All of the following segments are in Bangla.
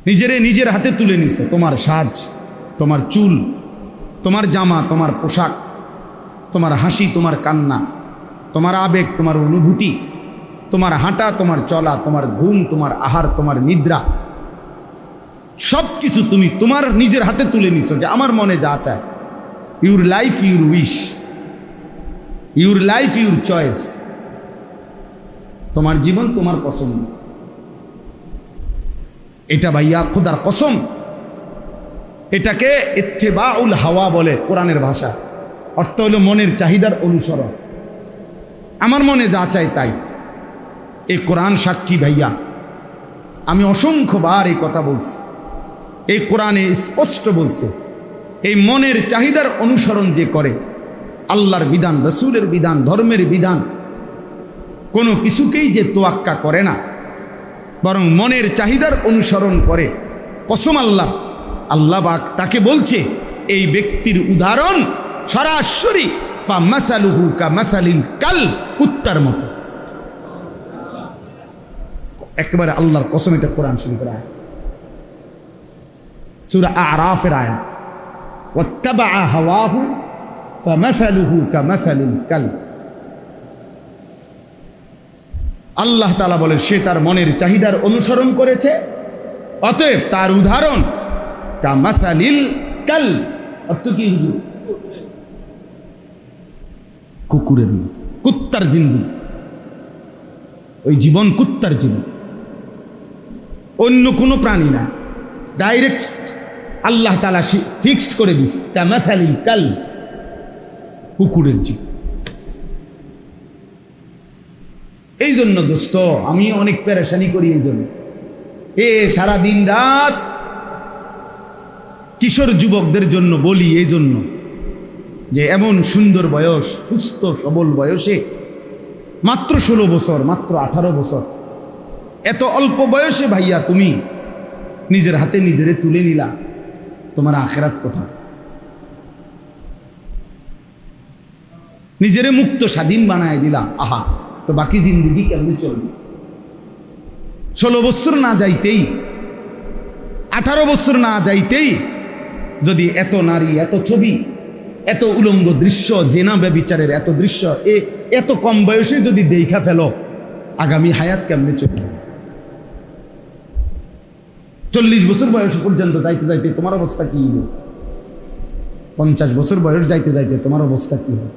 নিজের হাতে তুলে নিছো। তোমার সাজ, তোমার চুল, তোমার জামা, তোমার পোশাক, তোমার হাসি, তোমার কান্না, তোমার আবেগ, তোমার অনুভূতি, তোমার হাঁটা, তোমার চলা, তোমার ঘুম, তোমার আহার, তোমার নিদ্রা, সব কিছু তুমি তোমার নিজের হাতে তুলে নিছো যে আমার মনে যা চায়। Your life your wish, your life your choice. তোমার জীবন তোমার পছন্দ। এটা ভাইয়া খোদার কসম, এটাকে ইত্তেবাউল হাওয়া বলে কোরআনের ভাষা। অর্থ হলো মনের চাহিদার অনুসরণ। আমার মনে যা চাই তাই। এই কোরআন সাক্ষী ভাইয়া, আমি অসংখ্যবার এই কথা বলছি। এই কোরআনে স্পষ্ট বলছে, এই মনের চাহিদার অনুসরণ যে করে, আল্লাহর বিধান, রসুলের বিধান, ধর্মের বিধান, কোনো কিছুকেই যে তোয়াক্কা করে না, বরং মনের চাহিদার অনুসরণ করে, কসম আল্লাহ, আল্লাহ পাক তাকে বলছে এই ব্যক্তির উদাহরণ সরাসরি ফামাসালুহু কামাসালিল কাল, কুত্তার মতো। একেবারে আল্লাহর কসম, এটা কোরআন শরীফের আয়াত, সূরা আরাফের আয়াত। ওয়াত্তাবা হাওয়াহু ফামাসালুহু কামাসালিল কাল। আল্লাহ তাআলা বলে সে তার মনের চাহিদার অনুসরণ করেছে, অতএব তার উদাহরণ কামাসালিল কাল। অর্থ কি? কুকুরের মতো, কুত্তার জিন্দেগি। ওই জীবন কুত্তার জীবন, অন্য কোনো প্রাণী না। ডাইরেক্ট আল্লাহ তাআলা ফিক্সড করে দিস কামাসালিল কাল, কুকুরের জীবন। এই জন্য দোস্ত আমি অনেক পেরেশানি করি। এই জন্য সারা দিন রাত কিশোর যুবকদের জন্য বলি, এই জন্য যে এমন সুন্দর বয়স, সুস্থ সবল বয়সে, মাত্র 16 বছর, মাত্র 18 বছর, এত অল্প বয়সে ভাইয়া তুমি নিজের হাতে নিজেরে তুলে নিলা, তোমার আখিরাত কোথায়? নিজেরে মুক্ত স্বাধীন বানায় দিলা, আহা, তো বাকি জিন্দগি কেমনে চলবে? 16 বছর না যাইতেই, 18 বছর না যাইতেই যদি এত নারী, এত ছবি, এত উলঙ্গ দৃশ্য, জেনা ব্যভিচারের এত দৃশ্য এত কম বয়সে যদি দেখা ফেলো, আগামী হায়াত কেমনে চলবে? 40 বছর বয়স পর্যন্ত যাইতে যাইতে তোমার অবস্থা কি হবে? 50 বছর বয়স যাইতে যাইতে তোমার অবস্থা কি হবে?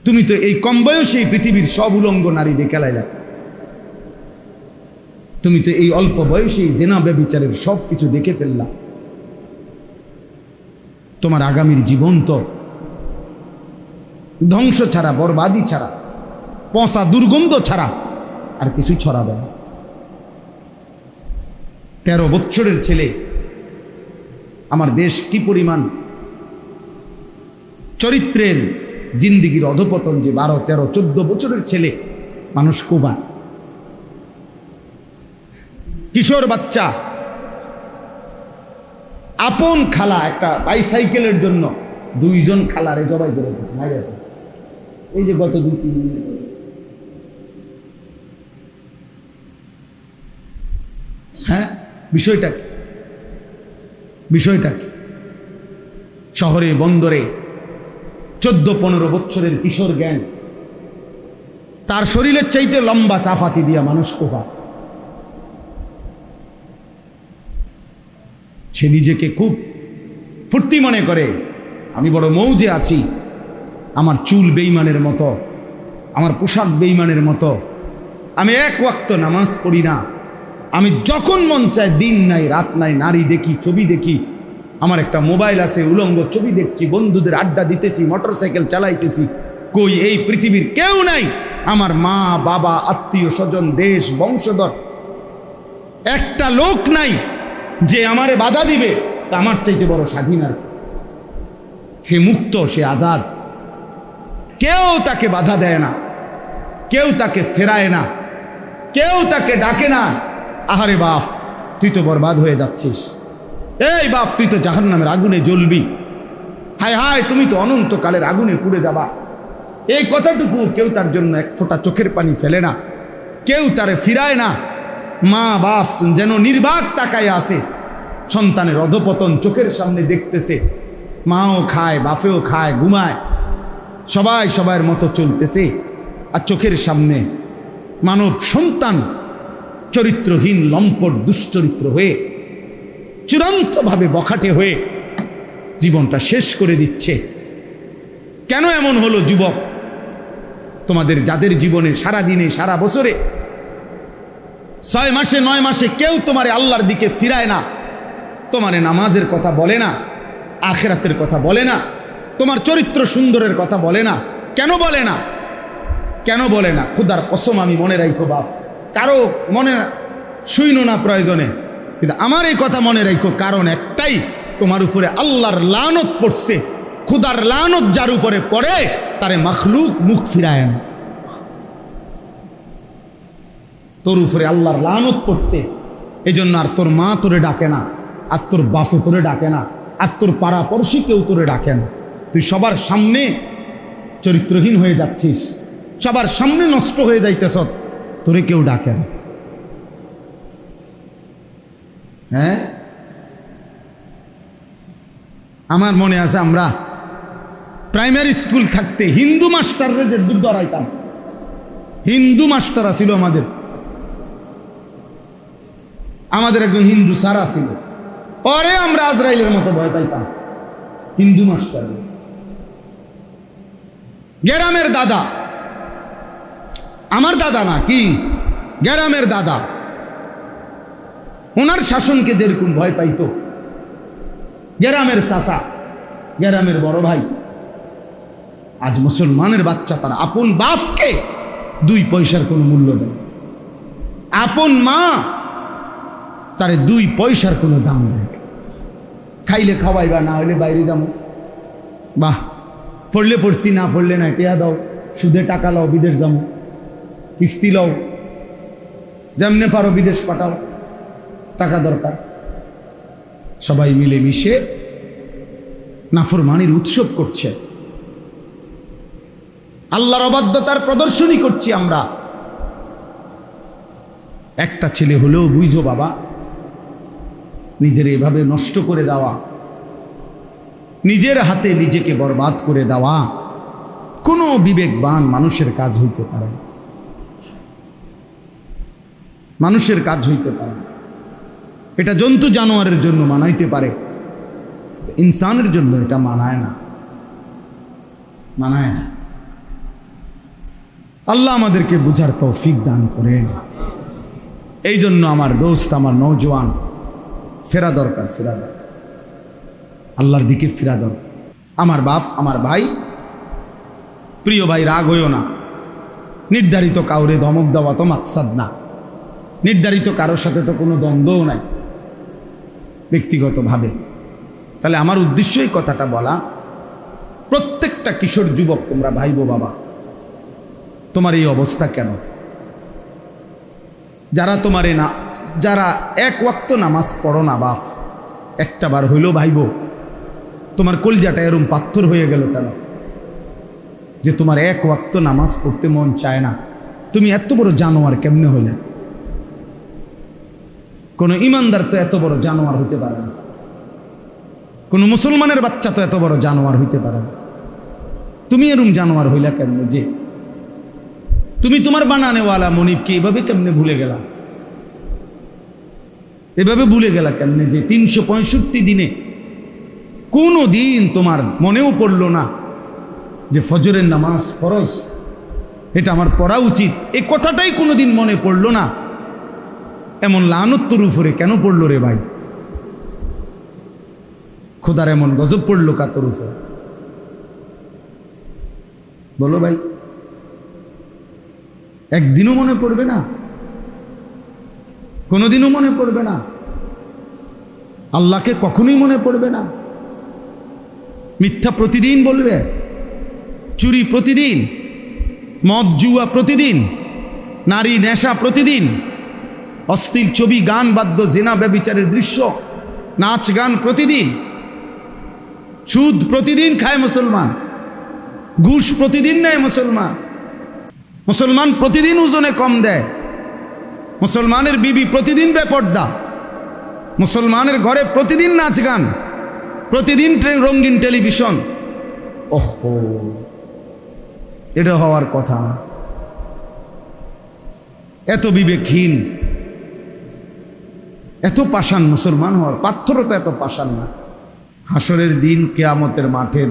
তুমি তো এই কম বয়সে পৃথিবীর সব উলঙ্গ নারী দেখে লাইলা। তুমি তো এই অল্প বয়সে জেনা ব্যভিচারের সব কিছু দেখে ফেললা। তোমার আগামীর জীবন তো ধ্বংস ছাড়া, বরবাদি ছাড়া, পচা দুর্গন্ধ ছাড়া আর কিছুই ছড়াবে না। 13 বছরের ছেলে, আমার দেশ কি পরিমাণ চরিত্রের জিন্দিগির অধপতন, যে 12, 13, 14 বছরের ছেলে মানুষ কোবা, কিশোর বাচ্চা, আপন খালা একটা বাইসাইকেলের জন্য 2 জন খালারে জবাই করে দিয়েছে। এই যে গত 2-3 দিন, হ্যাঁ, বিষয়টা কি? শহরে বন্দরে 14-15 বছরের কিশোর জ্ঞান, তার শরীরের চাইতে লম্বা চাফাতি দিয়া মানুষ কোপা। সে নিজেকে খুব ফুর্তি মনে করে, আমি বড় মৌজে আছি, আমার চুল বেঈমানের মতো, আমার পোশাক বেঈমানের মতো, আমি 1 ওয়াক্ত নামাজ পড়ি না, আমি যখন মন চায় দিন নাই রাত নাই নারী দেখি, ছবি দেখি, আমার একটা মোবাইল আছে, উলঙ্গ ছবি দেখছি, বন্ধুদের আড্ডা দিতেছি, মোটরসাইকেল চালাইতেছি। কই এই পৃথিবীর কেউ নাই, আমার মা বাবা, আত্মীয় স্বজন, দেশ, বংশধর, একটা লোক নাই যে আমারে বাধা দিবে। তা আমার চাইতে বড় স্বাধীন আর সে মুক্ত, সে আজাদ। কেউ তাকে বাধা দেয় না, কেউ তাকে ফেরায় না, কেউ তাকে ডাকে না, আহারে বাপ তুই তো বরবাদ হয়ে যাচ্ছিস, এই বাপ তুই তো জাহান্নামের আগুনে জ্বলবি, হায় হায় তুমি তো অনন্তকালের আগুনে পুড়ে যাবা। এই কথাটুকু কেউ তার জন্য 1 ফোঁটা চোখের পানি ফেলে না, কেউ তারে ফিরায় না, মা বাপ যেন নির্বাক তাকায় আছে, সন্তানের অধপতন চোখের সামনে দেখতেছে, মাও খায়, বাপেও খায়, ঘুমায়, সবাই সবার মতো চলতেছে, আর চোখের সামনে মানব সন্তান চরিত্রহীন, লম্পট, দুশ্চরিত্র হয়ে চূড়ান্তভাবে বখাটে হয়ে জীবনটা শেষ করে দিচ্ছে। কেন এমন হলো যুবক? তোমাদের যাদের জীবনে সারা দিনে সারা বছরে 6 মাসে 9 মাসে কেউ তোমারে আল্লাহর দিকে ফিরায় না, তোমারে নামাজের কথা বলে না, আখিরাতের কথা বলে না, তোমার চরিত্র সুন্দরের কথা বলে না। কেন বলে না? কেন বলে না? খোদার কসম আমি মনে রাখো বাপ, কারো মনে শুইনো না প্রয়োজনে, কিন্তু আমার এই কথা মনে রাখো, কারণ একটাই, তোমার উপরে আল্লাহর লানত পড়ছে। খোদার লানত যার উপরে পড়ে তারে মখলুক মুখ ফিরায় না। তোর উপরে আল্লাহর লানত পড়ছে, এই জন্য আর তোর মা তোরে ডাকে না, আর তোর বাপে তোরে ডাকে না, আর তোর পাড়াপড়শি কেউ তোরে ডাকে না। তুই সবার সামনে চরিত্রহীন হয়ে যাচ্ছিস, সবার সামনে নষ্ট হয়ে যাইতেছ, তোরে কেউ ডাকে না। হ্যাঁ, আমার মনে আছে আমরা প্রাইমারি স্কুল থাকতে হিন্দু মাস্টাররা যে দুধ ডরাইতাম, হিন্দু মাস্টার ছিল আমাদের একজন হিন্দু স্যার ছিল, পরে আমরা আজরাইলের মতো ভয় পাইতাম। হিন্দু মাস্টার, গ্রামের দাদা, আমার দাদা না, কি গ্রামের দাদা, ওনার শাসনকে যেরকম ভয় পাইতো, গ্রামের চাচা, গ্রামের বড় ভাই, আজ মুসলমানের বাচ্চা তার আপন বাপকে 2 পয়সার কোনো মূল্য দেয়, আপন মা তারে 2 পয়সার কোনো দাম দেয়। খাইলে খাওয়াইবা, না হইলে বাইরে যাবো, বাহ, পড়লে পড়ছি, না পড়লে না, টেয়া দাও, সুদে টাকা লাও, বিদেশ যাবো, কিস্তি লাও, যেমনে পারো বিদেশ পাঠাও, টাকা দরকার। সবাই মিলে মিশে নাফরমানির উৎসব করছে, আল্লাহর অবাধ্যতার প্রদর্শনী করছি আমরা। একটা ছেলে হলেও বুঝো বাবা, নিজের এভাবে নষ্ট করে দেওয়া, নিজের হাতে নিজেকে বরবাদ করে দেওয়া কোনো বিবেকবান মানুষের কাজ হইতে পারে না, মানুষের কাজ হইতে পারে না। এটা জন্তু জানোয়ারের জন্য মানাইতে পারে, ইনসানের জন্য এটা মানায় না, মানায় না। আল্লাহ আমাদেরকে বুঝার তৌফিক দান করেন। এই জন্য আমার দোস্ত, আমার নওজোয়ান, ফেরা দরকার, ফেরা দরকার, আল্লাহর দিকে ফেরা দরকার। আমার বাপ, আমার ভাই, প্রিয় ভাই, রাগ হইও না। নির্ধারিত কাউরে ধমক দেওয়া তো মাকসাদ না, নির্ধারিত কারোর সাথে তো কোনো দ্বন্দ্বও নাই ব্যক্তিগতভাবে। তাহলে আমার উদ্দেশ্য এই কথাটা বলা, প্রত্যেকটা কিশোর যুবক তোমরা ভাইবো বাবা, তোমার এই অবস্থা কেন? যারা তোমারে না, যারা 1 ওয়াক্ত নামাজ পড়ো না বাপ, একটা বার হইলেও ভাইবো, তোমার কলজাটা এরম পাথর হয়ে গেল কেন যে তোমার 1 ওয়াক্ত নামাজ পড়তে মন চায় না? তুমি এত বড় জানোয়ার কেমনে হইলে? কোনো ইমানদার তো এত বড় জানোয়ার হইতে পারে না, কোনো মুসলমানের বাচ্চা তো এত বড় জানোয়ার হইতে পারে না। তুমি এরম জানোয়ার হইলা কেমনে যে তুমি তোমার বানানেওয়ালা মনিবকে এভাবে কেমনে ভুলে গেলা? এভাবে ভুলে গেলা কেমনে যে 365 দিনে কোনো দিন তোমার মনেও পড়লো না যে ফজরের নামাজ ফরজ, এটা আমার পড়া উচিত, এই কথাটাই কোনোদিন মনে পড়লো না? এমন লানত তোর উপরে কেন পড়লো রে ভাই? খোদার এমন গজব পড়লো কা তোর উপরে? বলো ভাই, একদিনও মনে পড়বে না? কোনোদিনও মনে পড়বে না? আল্লাহকে কখনোই মনে পড়বে না? মিথ্যা প্রতিদিন বলবে, চুরি প্রতিদিন, মদ জুয়া প্রতিদিন, নারী নেশা প্রতিদিন, অশ্লীল ছবি, গান, বাদ্য, জেনা, ব্যভিচারের দৃশ্য, নাচ গান প্রতিদিন, সুদ প্রতিদিন খায় মুসলমান, ঘুষ প্রতিদিন নেয় মুসলমান, মুসলমান প্রতিদিন ওজনে কম দেয়, মুসলমানের বিবি প্রতিদিন বেপর্দা, মুসলমানের ঘরে প্রতিদিন নাচ গান, প্রতিদিন রঙিন টেলিভিশন। ওহো, এটা হওয়ার কথা না। এত বিবেকহীন, এত পাষাণ মুসলমান হওয়ার পাথরতা এত পাষাণ না। হাসরের দিন কিয়ামতের মাঠের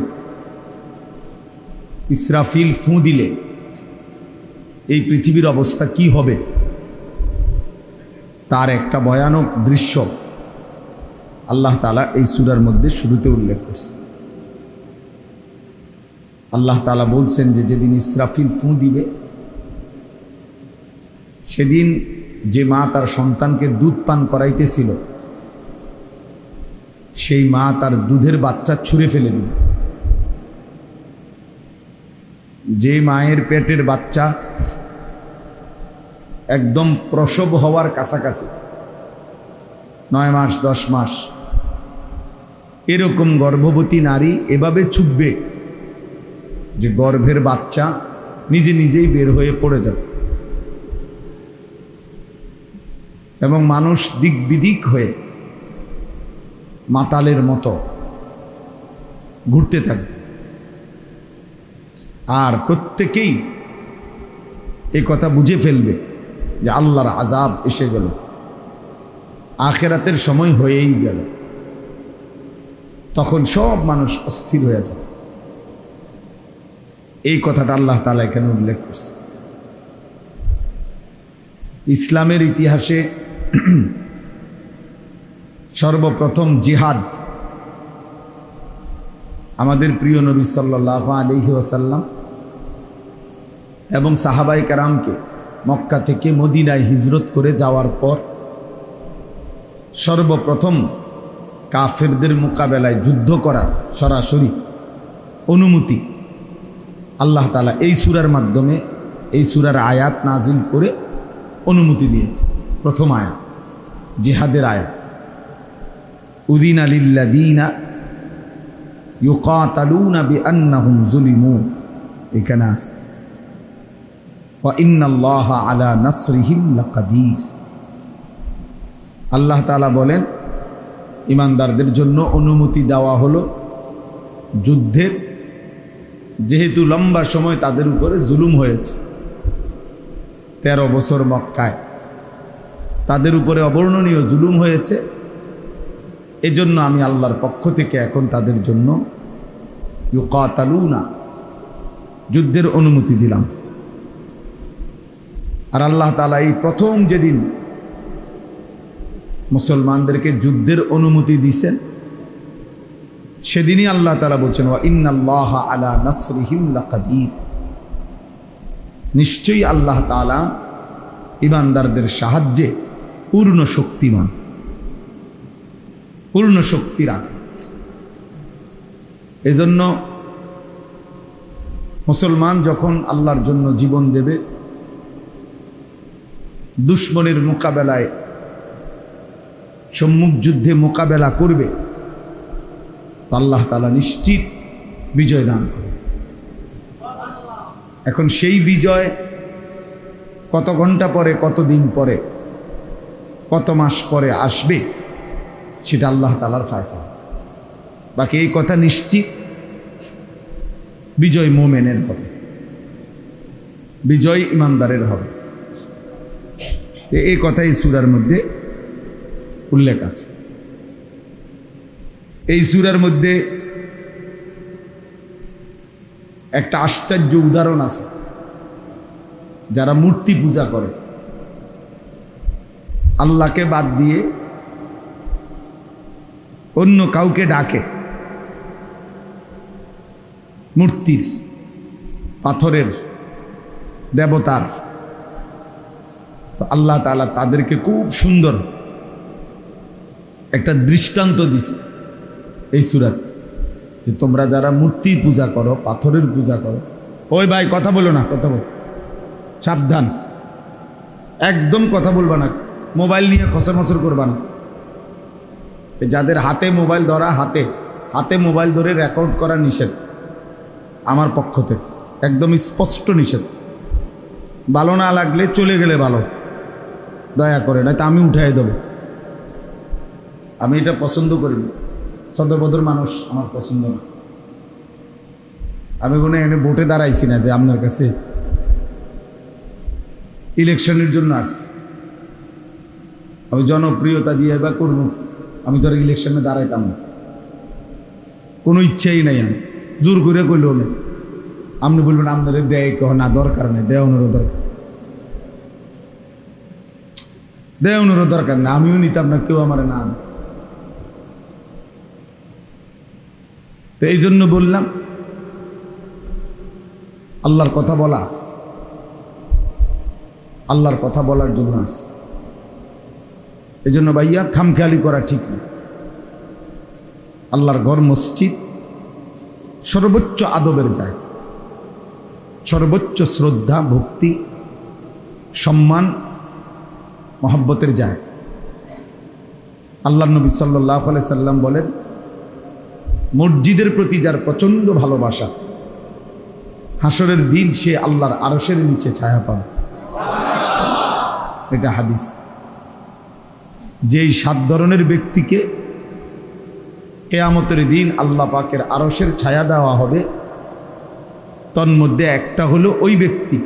ইসরাফিল ফু দিলে এই পৃথিবীর অবস্থা কি হবে তার একটা ভয়ানক দৃশ্য আল্লাহ তাআলা এই সূরার মধ্যে শুরুতে উল্লেখ করছে। আল্লাহ তাআলা বলছেন যে যেদিন ইসরাফিল ফু দিবে সেদিন যে মা তার সন্তানকে দুধ পান করাইতেছিল সেই মা তার দুধের বাচ্চা ছুঁড়ে ফেলে দিবে। যে মায়ের পেটের বাচ্চা একদম প্রসব হওয়ার কাছাকাছি, 9 মাস 10 মাস, এরকম গর্ভবতী নারী এভাবে ছুটবে যে গর্ভের বাচ্চা নিজে নিজেই বের হয়ে পড়ে যাবে এবং মানুষ দিক বিদিক হয়ে মাতালের মতো ঘুরতে থাকবে। আর প্রত্যেকেই এই কথা বুঝে ফেলবে যে আল্লাহর আযাব এসে গেল, আখিরাতের সময় হয়েই গেল। তখন সব মানুষ অস্থির হয়ে যাবে। এই কথাটা আল্লাহ তাআলা এখানে উল্লেখ করছে। ইসলামের ইতিহাসে সর্বপ্রথম জিহাদ আমাদের প্রিয় নবী সাল্লাল্লাহু আলাইহি ওয়াসাল্লাম এবং সাহাবায়ে কেরামকে মক্কা থেকে মদিনায় হিজরত করে যাওয়ার পর সর্বপ্রথম কাফেরদের মোকাবেলায় যুদ্ধ করার সরাসরি অনুমতি আল্লাহ তাআলা এই সূরার মাধ্যমে, এই সূরার আয়াত নাজিল করে অনুমতি দিয়েছে। প্রথম আয়াত জিহাদের আয়াত, উযিনা লিল্লাযীনা ইউকাতালুনা বিআন্নাহুম যুলিমু, এখানে আছে ওয়া ইন্নাল্লাহা আলা নাসরিহিম লাকাদির। আল্লাহ তাআলা বলেন ঈমানদারদের জন্য অনুমতি দেওয়া হলো যুদ্ধের, যেহেতু লম্বা সময় তাদের উপরে জুলুম হয়েছে। 13 বছর মক্কায় তাদের উপরে অবর্ণনীয় জুলুম হয়েছে। এজন্য আমি আল্লাহর পক্ষ থেকে এখন তাদের জন্য ইউকাতালুনা, যুদ্ধের অনুমতি দিলাম। আর আল্লাহ তাআলা এই প্রথম যেদিন মুসলমানদেরকে যুদ্ধের অনুমতি দিয়েছেন সেদিনই আল্লাহ তাআলা বলছেন ওয়া ইন্নাল্লাহা আলা নাসরিহিম লাকাদির, নিশ্চয়ই আল্লাহ তাআলা ঈমানদারদের সাহায্যে পূর্ণ শক্তিমান, পূর্ণ শক্তি রাখে। এজন্য মুসলমান যখন আল্লাহর জন্য জীবন দেবে, দুশমনের মোকাবেলায় সম্মুখ যুদ্ধে মোকাবেলা করবে, তো আল্লাহ তাআলা নিশ্চিত বিজয় দান করবে। এখন সেই বিজয় কত ঘন্টা পরে, কত দিন পরে, কত মাস পরে আসবে সেটা আল্লাহ তাআলার ফয়সালা। বাকি এই কথা নিশ্চিত বিজয় মুমিনের হবে, বিজয় ঈমানদারের হবে। এই কথা এই সূরার মধ্যে উল্লেখ আছে। এই সূরার মধ্যে একটা আশ্চর্য উদাহরণ আছে। যারা মূর্তি পূজা করে, আল্লাহকে বাদ দিয়ে অন্য কাউকে ডাকে, মূর্তির, পাথরের, দেবতার, তো আল্লাহ তাআলা তাদেরকে খুব সুন্দর একটা দৃষ্টান্ত দিছে এই সূরাতে, যে তোমরা যারা মূর্তির পূজা করো, পাথরের পূজা করো, ওই ভাই কথা বলো না, কথা বল, সাবধান, একদম কথা বলবা না, মোবাইল নিয়ে খসর মসর করবা না। যাদের হাতে মোবাইল ধরা, হাতে মোবাইল ধরে রেকর্ড করা নিষেধ আমার পক্ষ থেকে, একদম স্পষ্ট নিষেধ। ভালো না লাগলে চলে গেলে ভালো, দয়া করে, নয়তো আমি উঠাই দেবো। আমি এটা পছন্দ করি না, সদরবদর মানুষ আমার পছন্দ না। আমি কোনো এনে ভোটে দাঁড়াইছি না যে আপনার কাছে ইলেকশনের জন্য আসছি। আমি জনপ্রিয়তা দিয়ে বা করবো, আমি তো আর ইলেকশনে দাঁড়াইতাম না, কোনো ইচ্ছাই নাই। আমি জোর করে কইলেও নেই। আপনি বলবেন আপনাদের দেয় কহ না, দরকার নেই, দেওয়ানোরও দরকার, দেওয়ানোরও দরকার না, আমিও নিতাম না, কেউ আমার না। তো এই জন্য বললাম আল্লাহর কথা বলা, আল্লাহর কথা বলার জন্য আসছে। এই জন্য ভাইয়া খামখেয়ালি করা ঠিক না। আল্লাহর ঘর মসজিদ সর্বোচ্চ আদবের জায়গা, সর্বোচ্চ শ্রদ্ধা, ভক্তি, সম্মান, মহব্বতের জায়গা। আল্লাহর নবী সাল্লাল্লাহু আলাইহি সাল্লাম বলেন, মসজিদের প্রতি যার প্রচণ্ড ভালোবাসা, হাসরের দিন সে আল্লাহর আরশের নিচে ছায়া পাবে। এটা হাদিস। যেই 7 ধরনের ব্যক্তিকে কিয়ামতের দিন আল্লাহ পাকের আরশের ছায়া দেওয়া হবে, তন্মধ্যে একটা হলো ওই ব্যক্তি,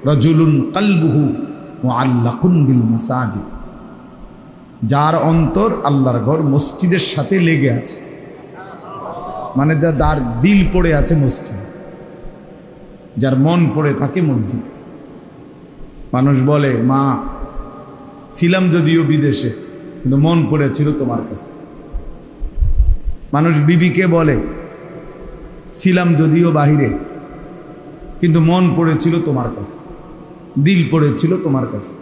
রাজুলুন কালবুহু মুআল্লাকুন বিল মাসাজিদ, যার অন্তর আল্লাহর ঘর মসজিদের সাথে লেগে আছে, মানে যার দিল পড়ে আছে মসজিদ, যার মন পড়ে থাকে মসজিদ। মানুষ বলে, মা ছিলাম যদিও বিদেশে, কিন্তু মন পড়েছিল তোমার কাছে। মানুষ বিবিকে বলে, ছিলাম যদিও বাহিরে, কিন্তু মন পড়েছিল তোমার কাছে, দিল পড়েছিল তোমার কাছে।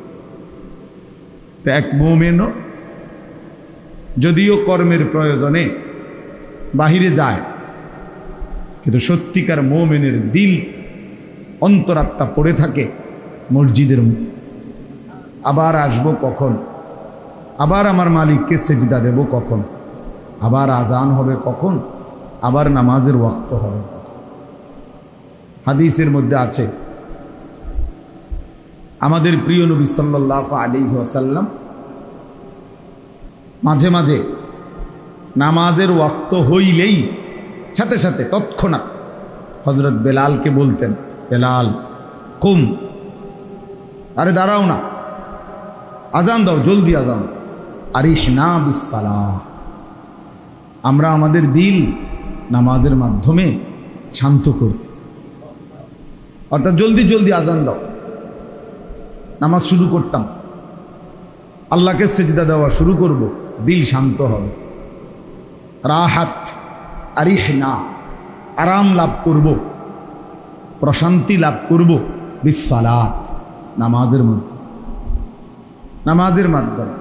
তো এক মুমিনও যদিও কর্মের প্রয়োজনে বাহিরে যায়, কিন্তু সত্যিকার মুমিনের দিল, অন্তরাত্মা পড়ে থাকে মসজিদের মধ্যে। আবার আসবো কখন, আবার আমার মালিককে সেজদা দেব কখন, আবার আজান হবে কখন, আবার নামাজের ওয়াক্ত হবে। হাদিসের মধ্যে আছে, আমাদের প্রিয় নবী সাল্লাল্লাহু আলাইহি ওয়াসাল্লাম মাঝে মাঝে নামাজের ওয়াক্ত হইলেই সাথে সাথে তৎক্ষণাৎ হযরত বেলালকে বলতেন, বেলাল কুম, আরে দাঁড়াও না, আজান দাও, জলদি আজান। আরিহনা বিসসালাহ, আমরা আমাদের দিল নামাজের মাধ্যমে শান্ত করি, অর্থাৎ জলদি জলদি আজান দাও। নামাজ শুরু করতাম, আল্লাহকে সেজদা দেওয়া শুরু করব, দিল শান্ত হবে। রাহাত, আরিহনা, আরাম লাভ করব, প্রশান্তি লাভ করব বিসসালাত, নামাজের মধ্যে, নামাজের মাধ্যমে।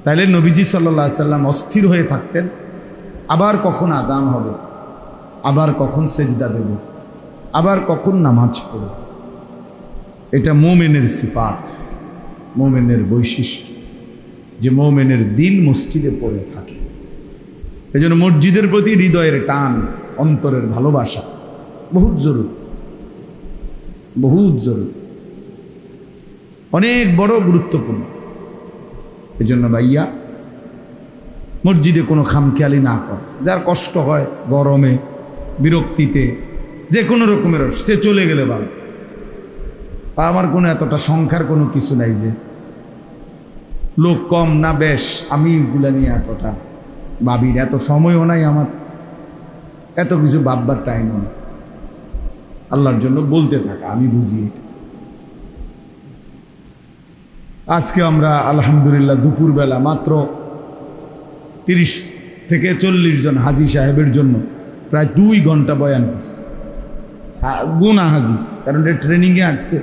তাইলে নবীজি সাল্লাল্লাহু আলাইহি সাল্লাম অস্থির হয়ে থাকতেন, আবার কখন আজান হবে, আবার কখন সেজদা দেব, আবার কখন নামাজ পড়ব। এটা মুমিনের সিফাত, মুমিনের বৈশিষ্ট্য, যে মুমিনের দিল মসজিদে পড়ে থাকে। এই জন্য মসজিদের প্রতি হৃদয়ের টান, অন্তরের ভালোবাসা বহুত জরুরি, বহুত জরুরি, অনেক বড় গুরুত্বপূর্ণ। এই জন্য ভাইয়া মসজিদে কোনো খামখেয়ালি না কর। যার কষ্ট হয় গরমে, বিরক্তিতে, যে কোনো রকমের, সে চলে গেলে ভালো। আমার কোনো এতটা সংখ্যার কোনো কিছু নাই, যে লোক কম না বেশ, আমি এগুলা নিয়ে এতটা ভাবির, এত সময়ও নাই আমার, এত কিছু ভাববার টাইমও না। আল্লাহর জন্য বলতে থাকা, আমি বুঝি এটা। আজকে আমরা আলহামদুলিল্লাহ দুপুরবেলা মাত্র 30 থেকে 40 জন হাজি সাহেবের জন্য প্রায় 2 ঘন্টা বয়ান করছি। গুনা হাজি, কারণ এটা ট্রেনিংয়ে আসছে।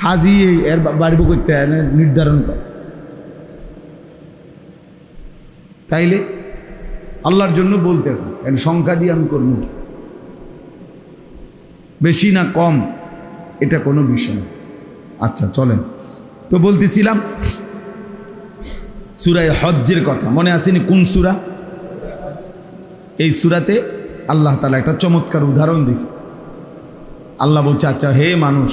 হাজি এর বাড়িব করতে নির্ধারণ করে। তাইলে আল্লাহর জন্য বলতে থাক, এর সংখ্যা দিয়ে আমি করবো কি, বেশি না কম এটা কোনো বিষয় না। আচ্ছা চলেন, তো বলতেছিলাম সূরা হজ্জের কথা, মনে আসেনি কোন সূরা? এই সূরাতে আল্লাহ তাআলা একটা চমৎকার উদাহরণ দিয়েছে। আল্লাহ বলছে, আচ্ছা হে মানুষ,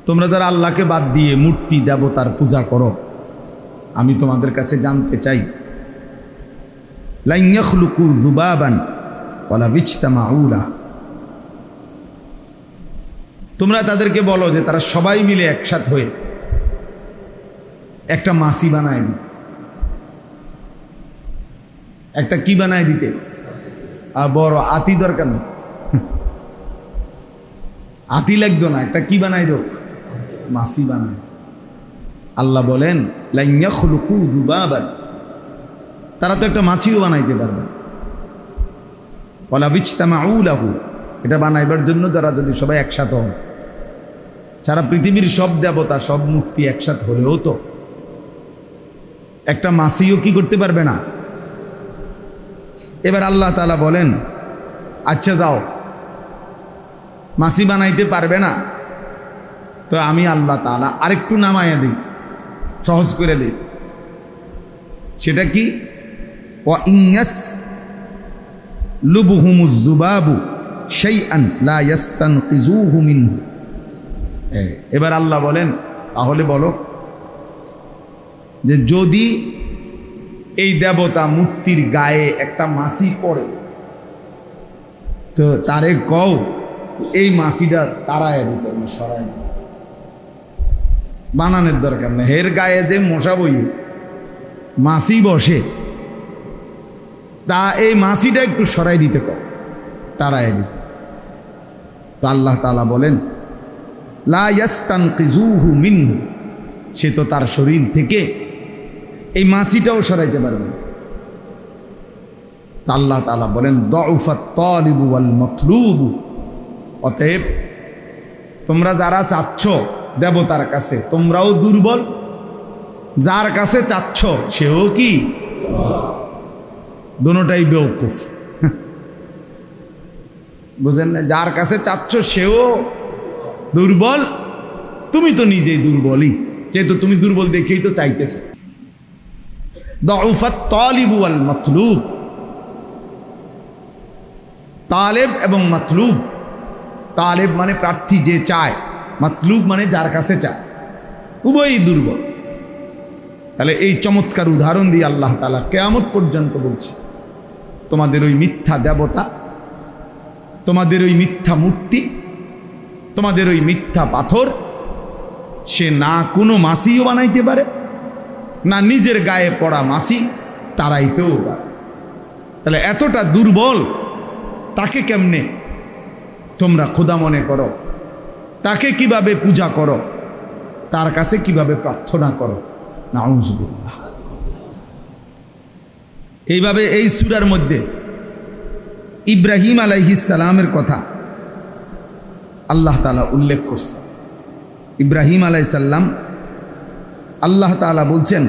তোমরা যারা আল্লাহকে বাদ দিয়ে মূর্তি দেবতার পূজা করো, আমি তোমাদের কাছে জানতে চাই, লা ইয়াখলুকু যুবাবান ওয়ালা ইজতামাউ লাহু। তোমরা তাদেরকে বলো যে তারা সবাই মিলে একসাথে হয়ে একটা মাছি বানায় দিতে। একটা কি বানায় দিতে? আর বড় আতি দরকার নেই, আতি লাগতো না, একটা কি বানাই দোক, মাছি বানায়। আল্লাহ বলেন লা ইয়াখলুকু যুবাবান, তারা তো একটা মাছিও বানাইতে পারবে। ওয়ালা ইজতামাউ লাহু, এটা বানাইবার জন্য তারা যদি সবাই একসাথে হয়, সারা পৃথিবীর সব দেবতা সব মূর্তি একসাথে হলেও তো একটা মাছিও কি করতে পারবে না। এবার আল্লাহ তাআলা বলেন, আচ্ছা যাও, মাছি বানাইতে পারবে না, তো আমি আল্লাহ তাআলা আরেকটু নামাইয়া দিই, সহজ করে দিই। সেটা কি? ওয়া ইন্নাস লুবহুমুজ যুবাবু শাইআন লা ইয়াস্তানকিজুহু মিনহু। এবার আল্লাহ বলেন, তাহলে বলো যে যদি এই দেবতা মূর্তির গায়ে একটা মাছি পড়ে, তো তারে কও এই মাছিটা তারায় দিতে, সরাই বানানোর দরকার নেই। এর গায়ে যে মশা বই মাছি বসে, তা এই মাছিটা একটু সরাই দিতে কও, তারায় দিতে। তো আল্লাহ তাআলা বলেন লা ইয়াস্তানকিজুহু মিনহু, সে তো তার শরীর থেকে এই মাছিটাও সরাইতে পারবে না। আল্লাহ তাআলা বলেন দাউফাত তালিবু ওয়াল মাতলুবু, অতএব তোমরা যারা চাচ্ছ দেবতার কাছে, তোমরাও দুর্বল, যার কাছে চাচ্ছ সেও কি, দুটোটাই বেওকুফ। বুঝেন না? যার কাছে চাচ্ছ সেও দুর্বল, তুমি তো নিজেই দুর্বলই, যেহেতু তুমি দুর্বল দেখেই তো চাইতেছ। দাউফাত তালিবু ওয়াল মাতলুব, তালেব এবং মাতলুব। তালেব মানে প্রার্থী, যে চায়, মাতলুব মানে যার কাছে চায়, উভয়ই দুর্বল। তাহলে এই চমৎকার উদাহরণ দিয়ে আল্লাহ তাআলা কিয়ামত পর্যন্ত বলছে, তোমাদের ওই মিথ্যা দেবতা, তোমাদের ওই মিথ্যা মূর্তি, তোমাদের ওই মিথ্যা পাথর, সে না কোনো মাছিও বানাইতে পারে, না নিজের গায়ে পড়া মাছি তারাইতেও পারে। তাহলে এতটা দুর্বল, তাকে কেমনে তোমরা খোদা মনে করো, তাকে কিভাবে পূজা করো, তার কাছে কিভাবে প্রার্থনা করো? নাউযুবিল্লাহ। এইভাবে এই সূরার মধ্যে ইব্রাহিম আলাইহিস সালামের কথা আল্লাহ তাআলা উল্লেখ করছে। ইব্রাহিম আলাইহিস সালাম, আল্লাহ তাআলা বলছেন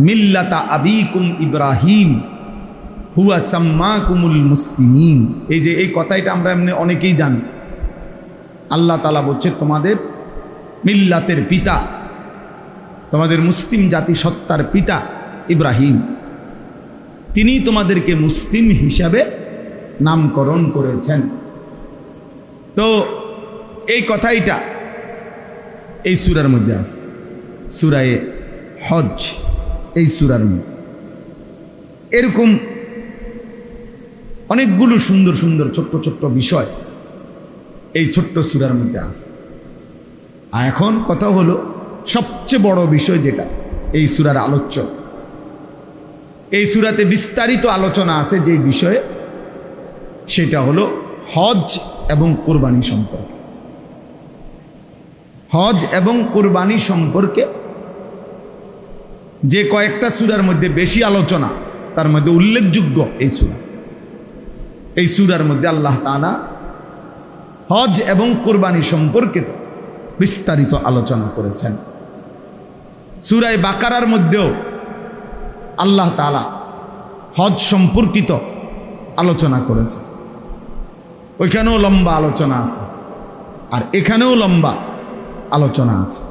মিল্লাতা আবিকুম ইব্রাহিম হুয়া সাম্মাকুমুল মুসলিমিন। এই যে এই কথাটা আমরা এমনি অনেকেই জানি। আল্লাহ তাআলা বলছে তোমাদের মিল্লাতের পিতা, তোমাদের মুসলিম জাতি সত্তার পিতা ইব্রাহিম, তিনি তোমাদেরকে মুসলিম হিসাবে নামকরণ করেছেন। তো এই কথাইটা এই সূরার মধ্যে আছে, সূরায়ে হজ, এই সূরার মধ্যে। এরকম অনেকগুলো সুন্দর সুন্দর ছোট্ট ছোট্ট বিষয় এই ছোট্ট সূরার মধ্যে আছে। আর এখন কথা হলো সবচেয়ে বড় বিষয় যেটা এই সূরার আলোচ্য, এই সূরাতে বিস্তারিত আলোচনা আছে যে বিষয়ে, সেটা হলো হজ এবং কুরবানি সম্পর্কে। হজ এবং কুরবানি সম্পর্কে যে কয়েকটা সূরার মধ্যে বেশি আলোচনা, তার মধ্যে উল্লেখযোগ্য এই সূরা। এই সূরার মধ্যে আল্লাহ তাআলা হজ এবং কুরবানি সম্পর্কে বিস্তারিত আলোচনা করেছেন। সূরা বাকারার মধ্যেও আল্লাহ তাআলা হজ সম্পর্কিত আলোচনা করেছেন। ওইখানেও লম্বা আলোচনা আছে, আর এখানেও লম্বা আলোচনা আছে।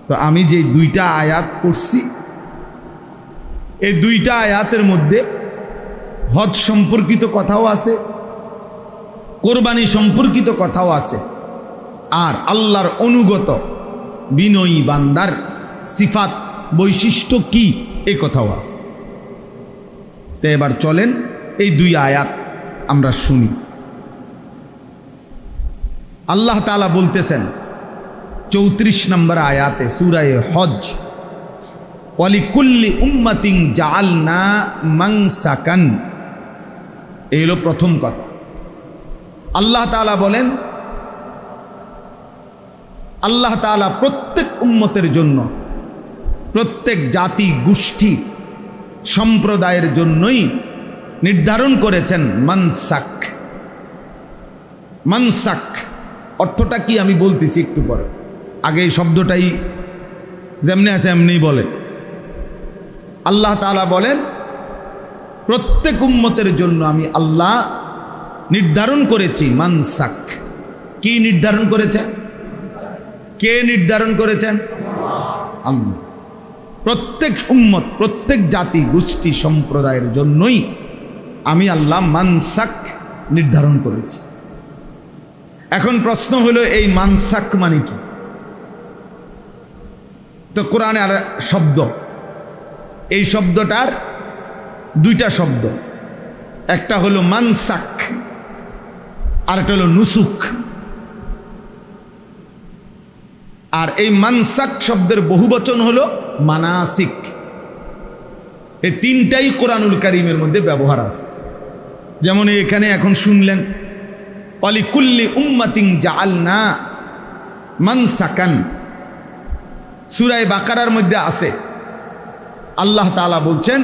তো আমি যে দুইটা আয়াত পড়ছি, এই দুইটা আয়াতের মধ্যে হজ সম্পর্কিত কথাও আছে, কোরবানি সম্পর্কিত কথাও আছে। আর আল্লাহর অনুগত বিনয়ী বান্দার সিফাত বৈশিষ্ট্য কি এই কথাও আছে। তো এবার চলেন এই দুই আয়াত আমরা শুনি। আল্লাহ তাআলা বলতেছেন 34 নম্বর আয়াতে সূরায়ে হজ, ওয়ালিকুল্লি উম্মাতিন জাআলনা মানসাকান। এই হলো প্রথম কথা। আল্লাহ তাআলা বলেন, আল্লাহ তাআলা প্রত্যেক উম্মতের জন্য, প্রত্যেক জাতি গোষ্ঠী সম্প্রদায়ের জন্যই নির্ধারণ করেছেন মানসাক। মানসাক অর্থটা কি আমি বলতেছি একটু পরে, আগে এই শব্দটাই যেমনি আছে এমনি বলে। আল্লাহ তাআলা বলেন প্রত্যেক উম্মতের জন্য আমি আল্লাহ নির্ধারণ করেছি মানসাক। কি নির্ধারণ করেছেন? কে নির্ধারণ করেছেন? আল্লাহ। প্রত্যেক উম্মত, প্রত্যেক জাতি গোষ্ঠী সম্প্রদায়ের জন্যই আমি আল্লাহ মানসাক নির্ধারণ করেছি। এখন প্রশ্ন হলো এই মানসাক মানে কি? তো কোরআনে আর শব্দ, এই শব্দটার দুইটা শব্দ, একটা হলো মানসাক আর একটা হলো নুসুক। আর এই মানসাক শব্দের বহুবচন হলো মানাসিক। এই তিনটাই কোরআনুল কারীমের মধ্যে ব্যবহার আছে। যেমন এখানে এখন শুনলেন ওয়ালিকুল্লি উম্মাতিন জাআলনা মানসাকান, সূরা বাকারার মধ্যে আছে। আল্লাহ তাআলা বলছেন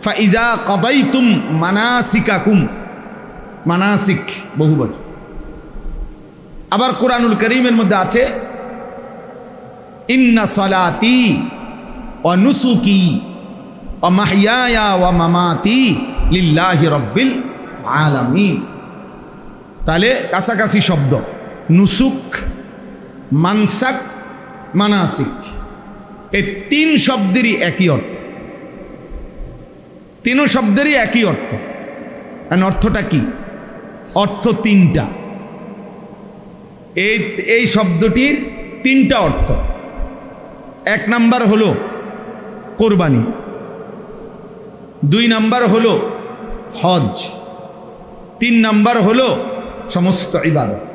ফাইজা কাদাইতুম মানাসিকাকুম, মানাসিক বহুবচন। আবার কোরআনুল কারীমের মধ্যে আছে ইন্না সালাতি ওয়া নুসুকি ওয়া মাহইয়ায়া ওয়া মামাতি লিল্লাহি রাব্বিল আলামিন। তাহলে কাছাকাছি শব্দ, নুসুক, মানসাক, মানাসিক, এই তিন শব্দেরই একই অর্থ। তিন শব্দেরই একই অর্থ। অর্থটা কি? অর্থ তিনটা। এই শব্দটির তিনটা অর্থ। এক নাম্বার হলো কোরবানি, দুই নাম্বার হলো হজ, তিন নাম্বার হলো সমস্ত ইবাদত।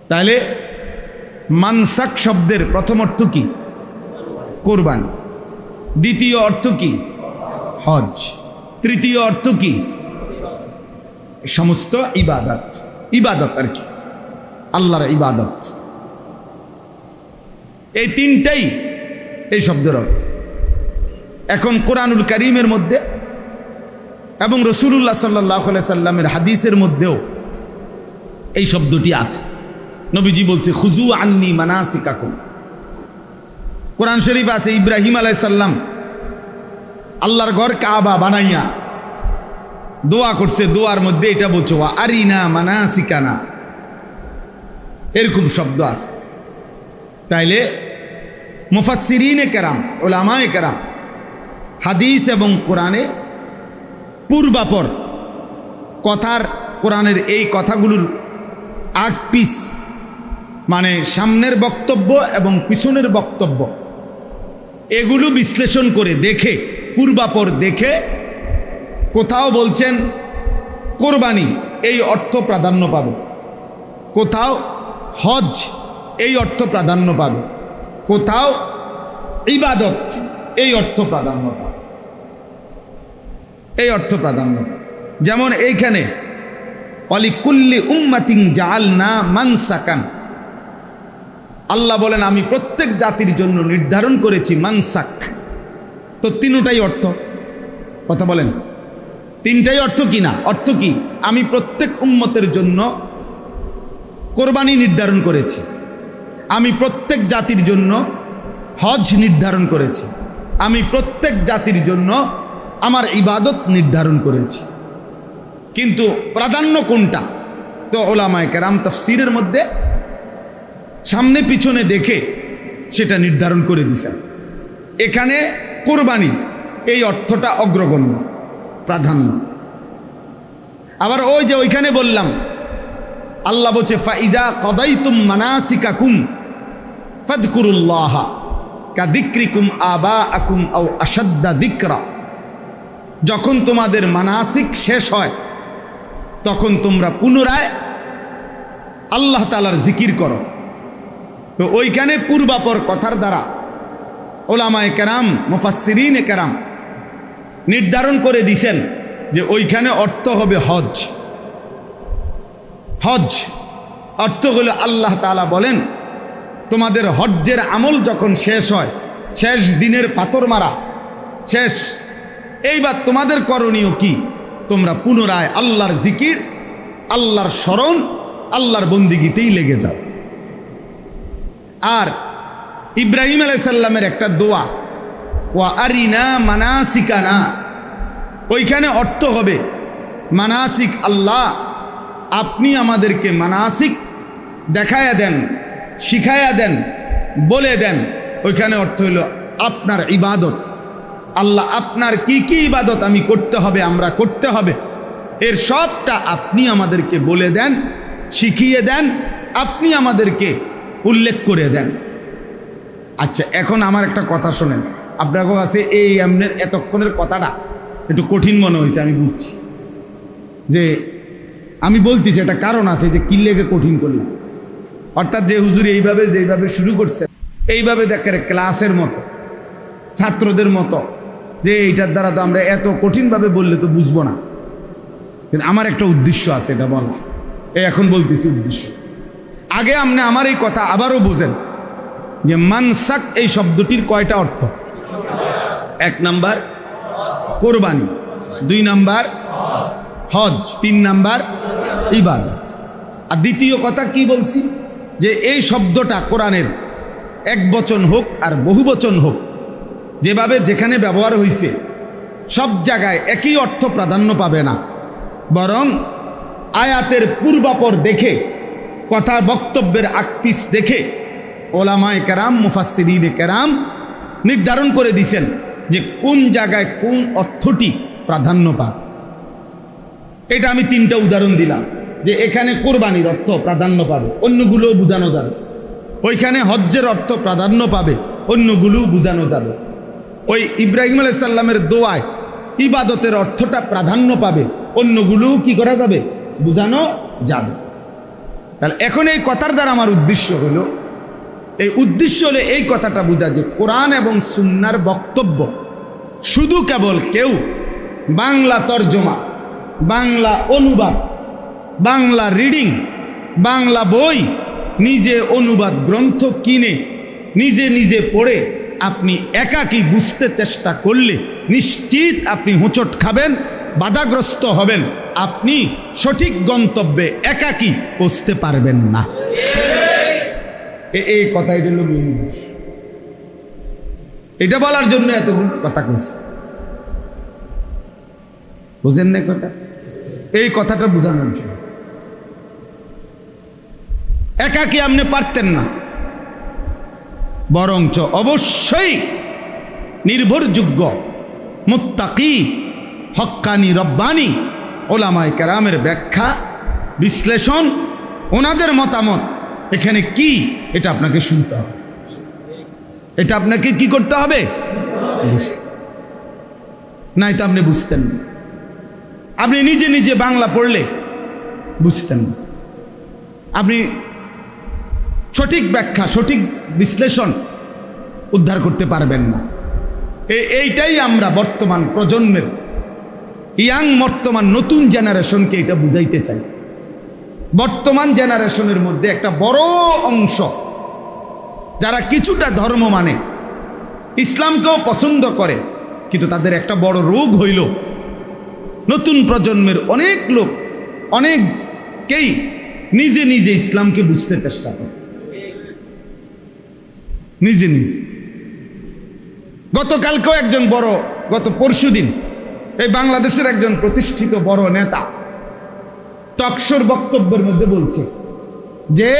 তাহলে মানসাক শব্দের প্রথম অর্থ কি? কোরবানি। দ্বিতীয় অর্থ কি? হজ। তৃতীয় অর্থ কি? সমস্ত ইবাদত। ইবাদত আর কি, আল্লাহর ইবাদত। এই তিনটাই এই শব্দের অর্থ। এখন কোরআনুল কারীমের মধ্যে এবং রাসূলুল্লাহ সাল্লাল্লাহু আলাইহি সাল্লামের হাদিসের মধ্যেও এই শব্দটি আছে। নবীজি বলছে খুযু আন্নী মানাসিকাকুম। কোরআন শরীফ আছে ইব্রাহিম আলাইহিস সালাম আল্লাহর ঘর কাবা বানাইয়া দোয়া করছে, দোয়ার মধ্যে এটা বলছে ওয়া আরিনা মানাসিকানা, এরকম শব্দ আছে। তাইলে মুফাসসিরিনে কেরাম, উলামায়ে কেরাম হাদিস এবং কোরআনে পূর্বাপর কথার, কোরআনের এই কথাগুলোর আগ পিস মানে সামনের বক্তব্য এবং পিছনের বক্তব্য, এগুলো বিশ্লেষণ করে দেখে, পূর্বাপর দেখে কোথাও বলছেন কোরবানি এই অর্থ প্রাধান্য পাবে, কোথাও হজ এই অর্থ প্রাধান্য পাবে, কোথাও ইবাদত এই অর্থ প্রাধান্য পাবে, এই অর্থ প্রাধান্য। যেমন এইখানে ওয়ালিকুল্লি উম্মাতিন জাআলনা মানসাকান, আল্লাহ বলেন আমি প্রত্যেক জাতির জন্য নির্ধারণ করেছি মানসাক। তো তিনটাই অর্থ, কথা বলেন, তিনটাই অর্থ কি না? অর্থ কি? আমি প্রত্যেক উম্মতের জন্য কোরবানি নির্ধারণ করেছি, আমি প্রত্যেক জাতির জন্য হজ নির্ধারণ করেছি, আমি প্রত্যেক জাতির জন্য আমার ইবাদত নির্ধারণ করেছি। কিন্তু প্রাধান্য কোনটা? তো উলামায়ে কেরাম তাফসীরের মধ্যে সামনে পিছনে দেখে সেটা নির্ধারণ করে দিয়েছেন। এখানে কোরবানি এই অর্থটা অগ্রগণ্য, প্রাধান্য। আবার ওই যে ওইখানে বললাম আল্লাহ বলছে ফাইজা কদাইতুম মানাসিকাকুম ফাযকুরুল্লাহা কাযিকরিকুম আবাআকুম আও আশাদ্দা যিকরা। যখন তোমাদের মানাসিক শেষ হয় তখন তোমরা পুনরায় আল্লাহ তাআলার জিকির করো। তো ওইখানে পূর্বাপর কথার দ্বারা ওলামায়ে কেরাম মুফাসসিরিনে কেরাম নির্ধারণ করে দিয়েছেন যে ওইখানে অর্থ হবে হজ। হজ অর্থ হলো আল্লাহ তাআলা বলেন তোমাদের হজ্জের আমল যখন শেষ হয়, শেষ দিনের পাথর মারা শেষ, এইবার তোমাদের করণীয় কি? তোমরা পুনরায় আল্লাহর জিকির, আল্লাহর স্মরণ, আল্লাহর বন্দিগিতেই লেগে যাও। আর ইব্রাহিম আলাইহিস সালামের একটা দোয়া, ওয়া আরিনা মানাসিকানা, ওইখানে অর্থ হবে মানাসিক, আল্লাহ আপনি আমাদেরকে মানাসিক দেখায়া দেন, শিখায়া দেন, বলে দেন। ওইখানে অর্থ হইল আপনার ইবাদত। আল্লাহ আপনার কি কি ইবাদত আমি করতে হবে, আমরা করতে হবে, এর সবটা আপনি আমাদেরকে বলে দেন, শিখিয়ে দেন, আপনি আমাদেরকে উল্লেখ করে দেন। আচ্ছা, এখন আমার একটা কথা শোনেন। আপনার কাছে এই এমনের এতক্ষণের কথাটা একটু কঠিন মনে হয়েছে, আমি বুঝছি। যে আমি বলতেছি একটা কারণ আছে যে কি লেগে কঠিন করলাম। অর্থাৎ যে হুজুর এইভাবে যেইভাবে শুরু করছে, এইভাবে দেখে ক্লাসের মতো, ছাত্রদের মতো, যে এইটার দ্বারা তো আমরা এত কঠিনভাবে বললে তো বুঝবো না। কিন্তু আমার একটা উদ্দেশ্য আছে, এটা বলা। এখন বলতেছি উদ্দেশ্য। আগে আপনি আমার এই কথা আবারও বুঝেন যে মানসাক এই শব্দটির কয়টা অর্থ? 1 নাম্বার কোরবানি, 2 নাম্বার হজ, 3 নাম্বার ইবাদত। আর দ্বিতীয় কথা কি বলছি? যে এই শব্দটা কোরআনের এক বচন হোক আর বহু বচন হোক, যেভাবে যেখানে ব্যবহার হয়েছে সব জায়গায় একই অর্থ প্রাধান্য পাবে না, বরং আয়াতের পূর্বাপর দেখে, কথা বক্তব্যের আকপিস দেখে ওলামায়ে কেরাম, মুফাসসিরিনে কেরাম নির্ধারণ করে দিয়েছেন যে কোন জায়গায় কোন অর্থটি প্রাধান্য পাবে। এটা আমি 3টা উদাহরণ দিলাম যে এখানে কোরবানির অর্থ প্রাধান্য পাবে, অন্যগুলোও বোঝানো যাবে। ওইখানে হজ্জের অর্থ প্রাধান্য পাবে, অন্যগুলোও বোঝানো যাবে। ওই ইব্রাহিম আলাইহিস সালামের দোয়ায় ইবাদতের অর্থটা প্রাধান্য পাবে, অন্যগুলোও কি করা যাবে? বোঝানো যাবে। তাহলে এখন এই কথার দ্বারা আমার উদ্দেশ্য হলো, এই উদ্দেশ্য হলো এই কথাটা বোঝা যে কোরআন এবং সুন্নাহর বক্তব্য শুধু কেবল কেউ বাংলা তর্জমা, বাংলা অনুবাদ, বাংলা রিডিং, বাংলা বই, নিজে অনুবাদ গ্রন্থ কিনে নিজে নিজে পড়ে আপনি একাকী বুঝতে চেষ্টা করলে নিশ্চিত আপনি হোঁচট খাবেন, বাধাগ্রস্ত হবেন, আপনি সঠিক গন্তব্যে একাকী পৌঁছতে পারবেন না। এই কথাই হলো মূল উদ্দেশ্য। এটা বলার জন্য এত কথা কইছি, বুঝেন না কথা? এই কথাটা বোঝানোর জন্য। একাকী আপনি পারতেন না, বরঞ্চ অবশ্যই নির্ভরযোগ্য মুত্তাকি হক্কানি রব্বানি ওলামায়ে কেরামের ব্যাখ্যা, বিশ্লেষণ, ওনাদের মতামত এখানে কি, এটা আপনাকে শুনতে হবে। এটা আপনাকে কি করতে হবে? নাই তো আপনি বুঝতেন না। আপনি নিজে নিজে বাংলা পড়লে বুঝতেন না, আপনি সঠিক ব্যাখ্যা, সঠিক বিশ্লেষণ উদ্ধার করতে পারবেন না। এইটাই আমরা বর্তমান প্রজন্মের, বর্তমান নতুন জেনারেশনকে এটা বুঝাইতে চাই। বর্তমান জেনারেশনের মধ্যে একটা বড় অংশ যারা কিছুটা ধর্ম মানে, ইসলামকেও পছন্দ করে, কিন্তু তাদের একটা বড় রোগ হইল নতুন প্রজন্মের অনেক লোক, অনেকেই নিজে নিজে ইসলামকে বুঝতে চেষ্টা করে, নিজে নিজে। গতকালকেও একজন বড়, গত পরশুদিন এই বাংলাদেশের একজন প্রতিষ্ঠিত বড় নেতা টকশোর বক্তব্যের মধ্যে বলছে যে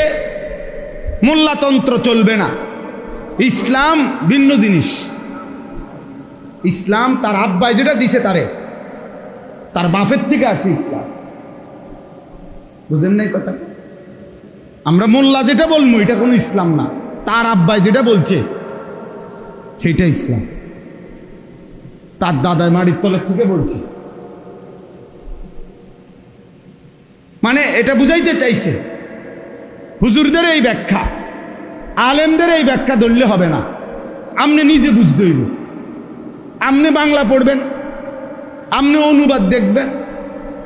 মোল্লাতন্ত্র চলবে না, ইসলাম ভিন্ন জিনিস। ইসলাম তার আব্বাই যেটা দিছে তারে, তার বাপের থেকে আসছে ইসলাম। বুঝেন নাই কথা? আমরা মোল্লা যেটা বলবো এটা কোনো ইসলাম না, তার আব্বাই যেটা বলছে সেটা ইসলাম। তার দাদায় মাটির তলের থেকে বলছে, মানে এটা বুঝাইতে চাইছে হুজুরদের এই ব্যাখ্যা, আলেমদের এই ব্যাখ্যা ধরলে হবে না, আপনি নিজে বুঝতে হইব। আপনি বাংলা পড়বেন, আপনি অনুবাদ দেখবেন,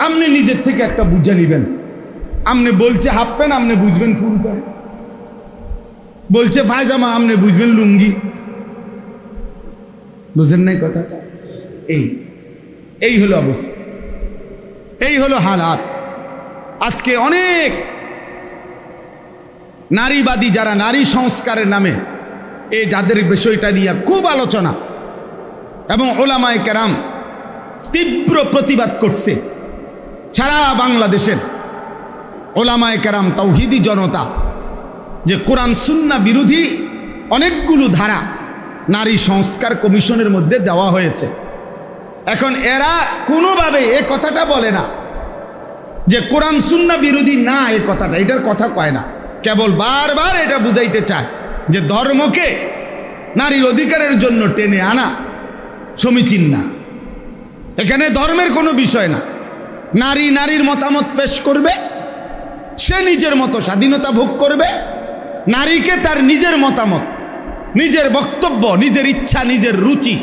আপনি নিজের থেকে একটা বুঝে নিবেন। আপনি বলছে হাফ প্যান্ট, আপনি বুঝবেন ফুল প্যান্ট, বলছে পায়জামা, আপনি বুঝবেন লুঙ্গি। বুঝেন নাই কথা? এই হলো অবস্থা, এই হলো হালাত। আজকে অনেক নারীবাদী যারা নারী সংস্কারের নামে এই যাদের বিষয়টা নিয়ে খুব আলোচনা এবং ওলামায়ে কেরাম তীব্র প্রতিবাদ করছে, সারা বাংলাদেশের ওলামায়ে কেরাম তাওহীদি জনতা, যে কোরআন সুন্নাহ বিরোধী অনেকগুলো ধারা নারী সংস্কার কমিশনের মধ্যে দেওয়া হয়েছে। এখন এরা কোনোভাবে এ কথাটা বলে না যে কোরআন সুন্নাহ বিরোধী না, এ কথাটা, এটার কথা কয় না, কেবল বারবার এটা বুঝাইতে চায় যে ধর্মকে নারীর অধিকারের জন্য টেনে আনা সমীচীন না। এখানে ধর্মের কোনো বিষয় না, নারী নারীর মতামত পেশ করবে, সে নিজের মতো স্বাধীনতা ভোগ করবে। নারীকে তার নিজের মতামত, নিজের বক্তব্য, নিজের ইচ্ছা, নিজের রুচি,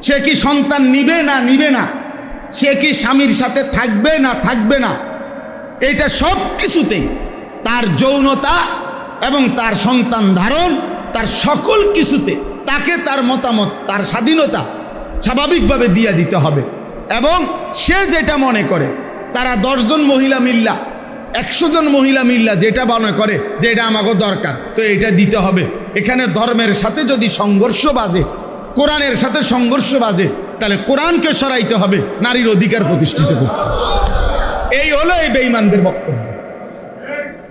সে কি সন্তান নিবে না নিবে না, সে কি স্বামীর সাথে থাকবে না থাকবে না, এটা সব কিছুতেই তার যৌনতা এবং তার সন্তান ধারণ, তার সকল কিছুতে তাকে তার মতামত, তার স্বাধীনতা স্বাভাবিকভাবে দিয়ে দিতে হবে। এবং সে যেটা মনে করে, তারা 10 জন মহিলা মিল্লা, 100 জন মহিলা মিল্লা যেটা মনে করে যে এটা আমাকে দরকার, তো এটা দিতে হবে। এখানে ধর্মের সাথে যদি সংঘর্ষ বাজে, কোরআনের সাথে সংঘর্ষ বাজে, তাহলে কোরআনকে সরাইতে হবে, নারীর অধিকার প্রতিষ্ঠিত করতে হবে। এই হলো এই বেঈমানদের বক্তব্য,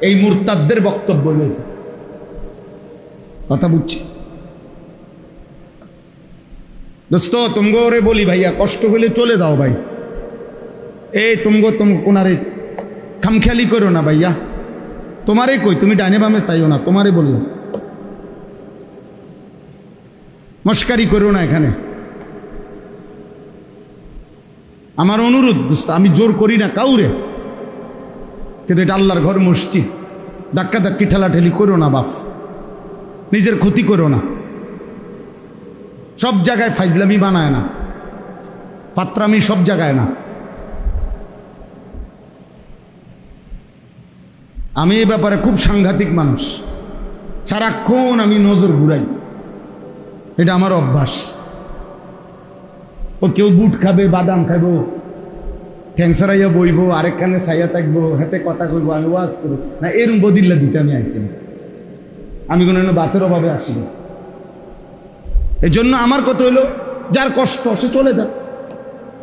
এই মুরতাদদের বক্তব্য। কথা বুঝছি দোস্ত? তুমগো রে বলি ভাইয়া, কষ্ট হলে চলে যাও ভাই। এই তুমগো কোনারে খামখেয়ালি করো না ভাইয়া, তোমারে কই, তুমি ডাইনে বামে চাইও না, তোমারে বললাম, মস্কারি করো না এখানে। আমার অনুরোধ দোস্ত, আমি জোর করি না কাউরে, কিন্তু এটা আল্লাহর ঘর, মসজিদ, ধাক্কা ধাক্কি ঠেলাঠেলি করো না বাপ, নিজের ক্ষতি করো না। সব জায়গায় ফাইজলামি বানায় না, পাত্রামি সব জায়গায় না। আমি এই ব্যাপারে খুব সাংঘাতিক মানুষ, সারাক্ষণ আমি নজর ঘুরাই, এটা আমার অভ্যাস। ও কেউ বুট খাবে, বাদাম খাইব, ঠ্যাংসরাইয়া বইব, আরেকখানে ছাইয়া থাকবো, হাতে কথা কইব, আমি ওয়াজ করবো না, এরম বদিল্লা দিতে আমি আইছি না। আমি কোনো বাতের অভাবে আসি না। এই জন্য আমার কথা হইলো, যার কষ্ট সে চলে যাক।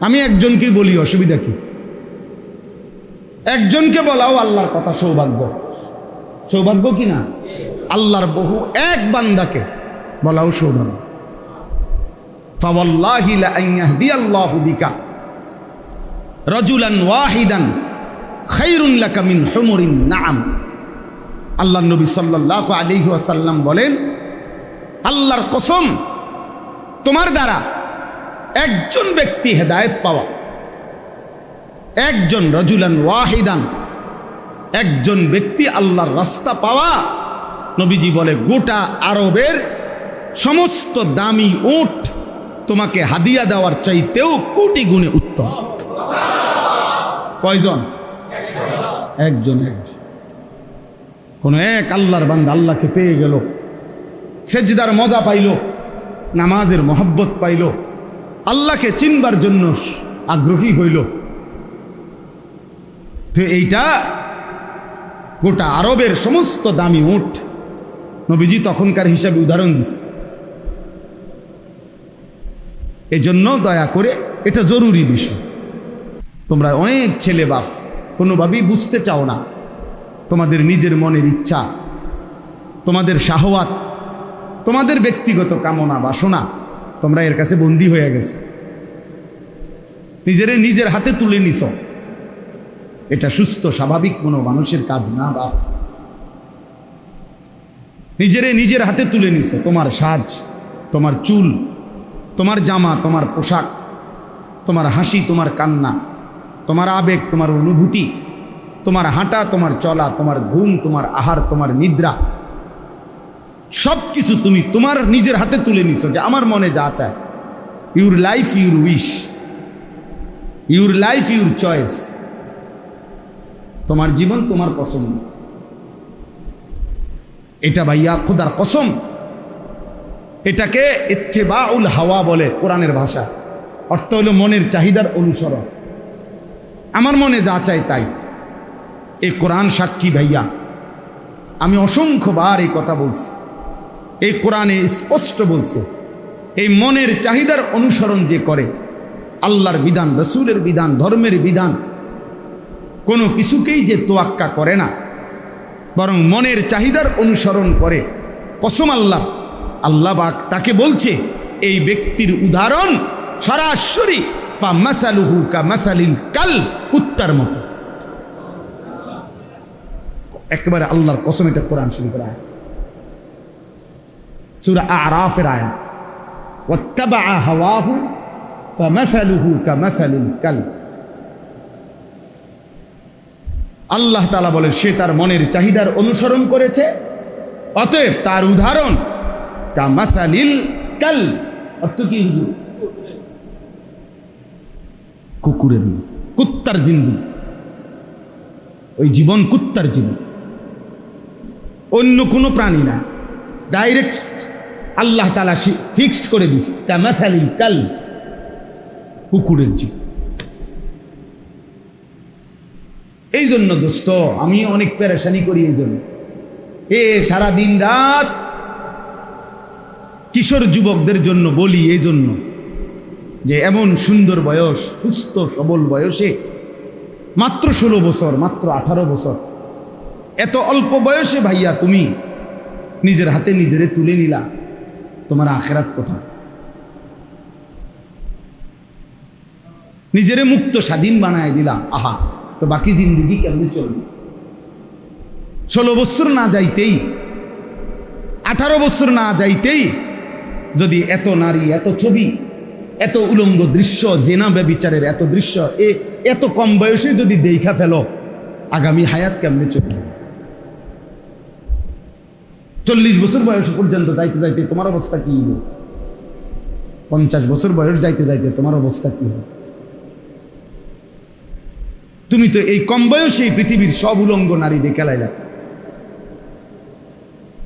আমি একজনকেই বলি, অসুবিধা কি? একজনকে বলাও আল্লাহর কথা, সৌভাগ্য। সৌভাগ্য কি না? আল্লাহর বহু এক বান্দাকে বলাও সৌভাগ্য। ফাওয়াল্লাহি লা আন ইয়াহদিয়াল্লাহু বিকা রাজুলান ওয়াহিদান খায়রুন লাকা মিন হুমুরিন নাআম। আল্লাহর নবী সাল্লাল্লাহু আলাইহি ওয়াসাল্লাম বলেন, আল্লাহর কসম, তোমার দ্বারা একজন ব্যক্তি হেদায়েত পাওয়া, একজন রাজুলান ওয়াহিদান, একজন ব্যক্তি আল্লাহর রাস্তা পাওয়া, নবীজি বলে গোটা আরবের সমস্ত দামি উট তোমাকে হাদিয়া দেওয়ার চাইতেও কোটি গুণে উত্তম। কয়জন? একজন। কোন এক আল্লাহর বান্দা আল্লাহকে পেয়ে গেল, সেজদার মজা পাইল, নামাজের মহব্বত পাইল, আল্লাহকে চিনবার জন্য আগ্রহী হইল, তো এইটা গোটা আরবের সমস্ত দামি উট। নবীজি তখনকার হিসাবে উদাহরণ দিচ্ছে। এজন্য দয়া করে, এটা জরুরি বিষয়। তোমরা অনেক ছেলে বাপ কোনোভাবেই বুঝতে চাও না, তোমাদের নিজের মনের ইচ্ছা, তোমাদের শাহওয়াত, তোমাদের ব্যক্তিগত কামনা বাসনা, তোমরা এর কাছে বন্দী হয়ে গেছো, নিজের হাতে তুলে নিছ। এটা সুস্থ স্বাভাবিক কোনো মানুষের কাজ না বাপ। নিজের হাতে তুলে নিছো। তোমার সাজ, তোমার চুল, তোমার জামা, তোমার পোশাক, তোমার হাসি, তোমার কান্না, তোমার আবেগ, তোমার অনুভূতি, তোমার হাঁটা, তোমার চলা, তোমার ঘুম, তোমার আহার, তোমার নিদ্রা, সব কিছু তুমি তোমার নিজের হাতে তুলে নিছো যে আমার মনে যা চায়। Your life your wish, your life your choice. তোমার জীবন তোমার পছন্দ। এটা ভাইয়া খোদার কসম, এটাকে ইত্তেবাউল হাওয়া বলে কোরআনের ভাষা। অর্থ হলো মনের চাহিদার অনুসরণ। আমার মনে যা চাই তাই। এই কোরআন সাক্ষী ভাইয়া, আমি অসংখ্যবার এই কথা বলছি। এই কোরআনে স্পষ্ট বলছে, এই মনের চাহিদার অনুসরণ যে করে, আল্লাহর বিধান, রসুলের বিধান, ধর্মের বিধান কোনো কিছুকেই যে তোয়াক্কা করে না, বরং মনের চাহিদার অনুসরণ করে, কসম আল্লাহ, আল্লাহ পাক তাকে বলছে এই ব্যক্তির উদাহরণ সরাসরি ফামাসালুহু কামাসালিল কাল, কুত্তার মতো। একেবারে আল্লাহর কসম, এটা কোরআন শরীফের আয়াত, সূরা আরাফের আয়াত। ওয়াত্তাবা হাওয়াহু ফামাসালুহু কামাসালিল কাল। আল্লাহ তাআলা বলে সে তার মনের চাহিদার অনুসরণ করেছে, অতএব তার উদাহরণ কামাসালিল কাল। অর্থ কি? কুকুরের মতো, কুত্তার জিন্দেগি। ওই জীবন কুত্তার জীবন, অন্য কোনো প্রাণী না। ডাইরেক্ট আল্লাহ তাআলা ফিক্সড করে দিস কামাসালিল কাল, কুকুরের জীবন। এই জন্য দোস্ত আমি অনেক পেরেশানি করি। এই জন্য সারা দিন রাত কিশোর যুবকদের জন্য বলি, এই জন্য যে এমন সুন্দর বয়স, সুস্থ সবল বয়সে, মাত্র 16 বছর, মাত্র 18 বছর, এত অল্প বয়সে ভাইয়া তুমি নিজের হাতে নিজেরে তুলে নিলা, তোমার আখেরাত কোথায়? নিজেরে মুক্ত স্বাধীন বানায় দিলা, আহা, তো বাকি জিন্দগি কেমনে চলবে? 16 বছর না যাইতেই, 18 বছর না যাইতেই যদি এত নারী, এত ছবি, এত উলঙ্গ দৃশ্য, জেনা ব্যভিচারের এত দৃশ্য এত কম বয়সে যদি দেখা ফেলো, আগামী হায়াত কেমনে চলবে? 40 বছর বয়স পর্যন্ত যাইতে যাইতে তোমার অবস্থা কি হবে? 50 বছর বয়স যাইতে যাইতে তোমার অবস্থা কি হবে? তুমি তো এই কম বয়সে পৃথিবীর সব উলঙ্গ নারী দেখে লাইলা।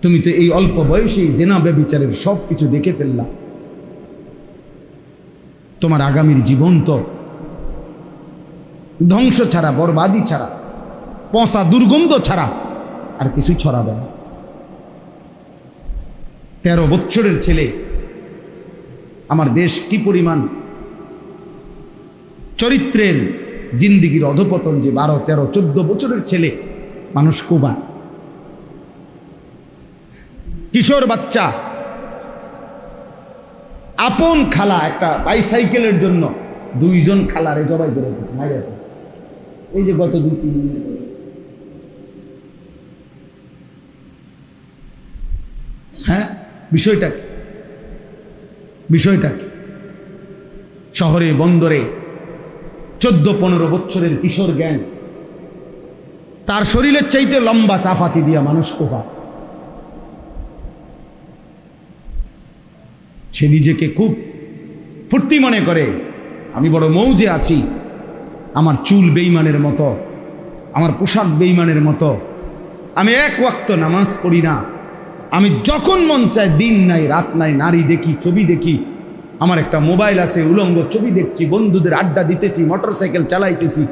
তুমি তো এই অল্প বয়সেই জেনা ব্যভিচারের সব কিছু দেখে ফেললা। তোমার আগামীর জীবন তো ধ্বংস ছাড়া, বরবাদি ছাড়া, পচা দুর্গন্ধ ছাড়া আর কিছুই ছড়াবে না। 13 বছরের ছেলে, আমার দেশ কি পরিমাণ চরিত্রের জিন্দিগির অধপতন, যে 12, 13, 14 বছরের ছেলে মানুষ কোবা, কিশোর বাচ্চা, আপন খালা একটা বাইসাইকেলের জন্য 2 জন খালারে জবাই করে মাইরা ফেলছে। এই যে গত 2-3 দিন, হ্যাঁ, বিষয়টা কি? বিষয়টা কি? শহরে বন্দরে 14-15 বছরের কিশোর জ্ঞান, তার শরীরের চাইতে লম্বা চাফাতি দিয়া মানুষ কোপা। সে নিজেকে খুব ফুর্তি মনে করে, আমি বড় মৌজে আছি, আমার চুল বেঈমানের মতো, আমার পোশাক বেঈমানের মতো, আমি এক ওয়াক্ত নামাজ পড়ি না, আমি যখন মন চায়, দিন নাই রাত নাই, নারী দেখি, ছবি দেখি, আমার একটা মোবাইল আছে, উলঙ্গ ছবি দেখছি, বন্ধুদের আড্ডা দিতেছি, মোটরসাইকেল চালাইতেছি।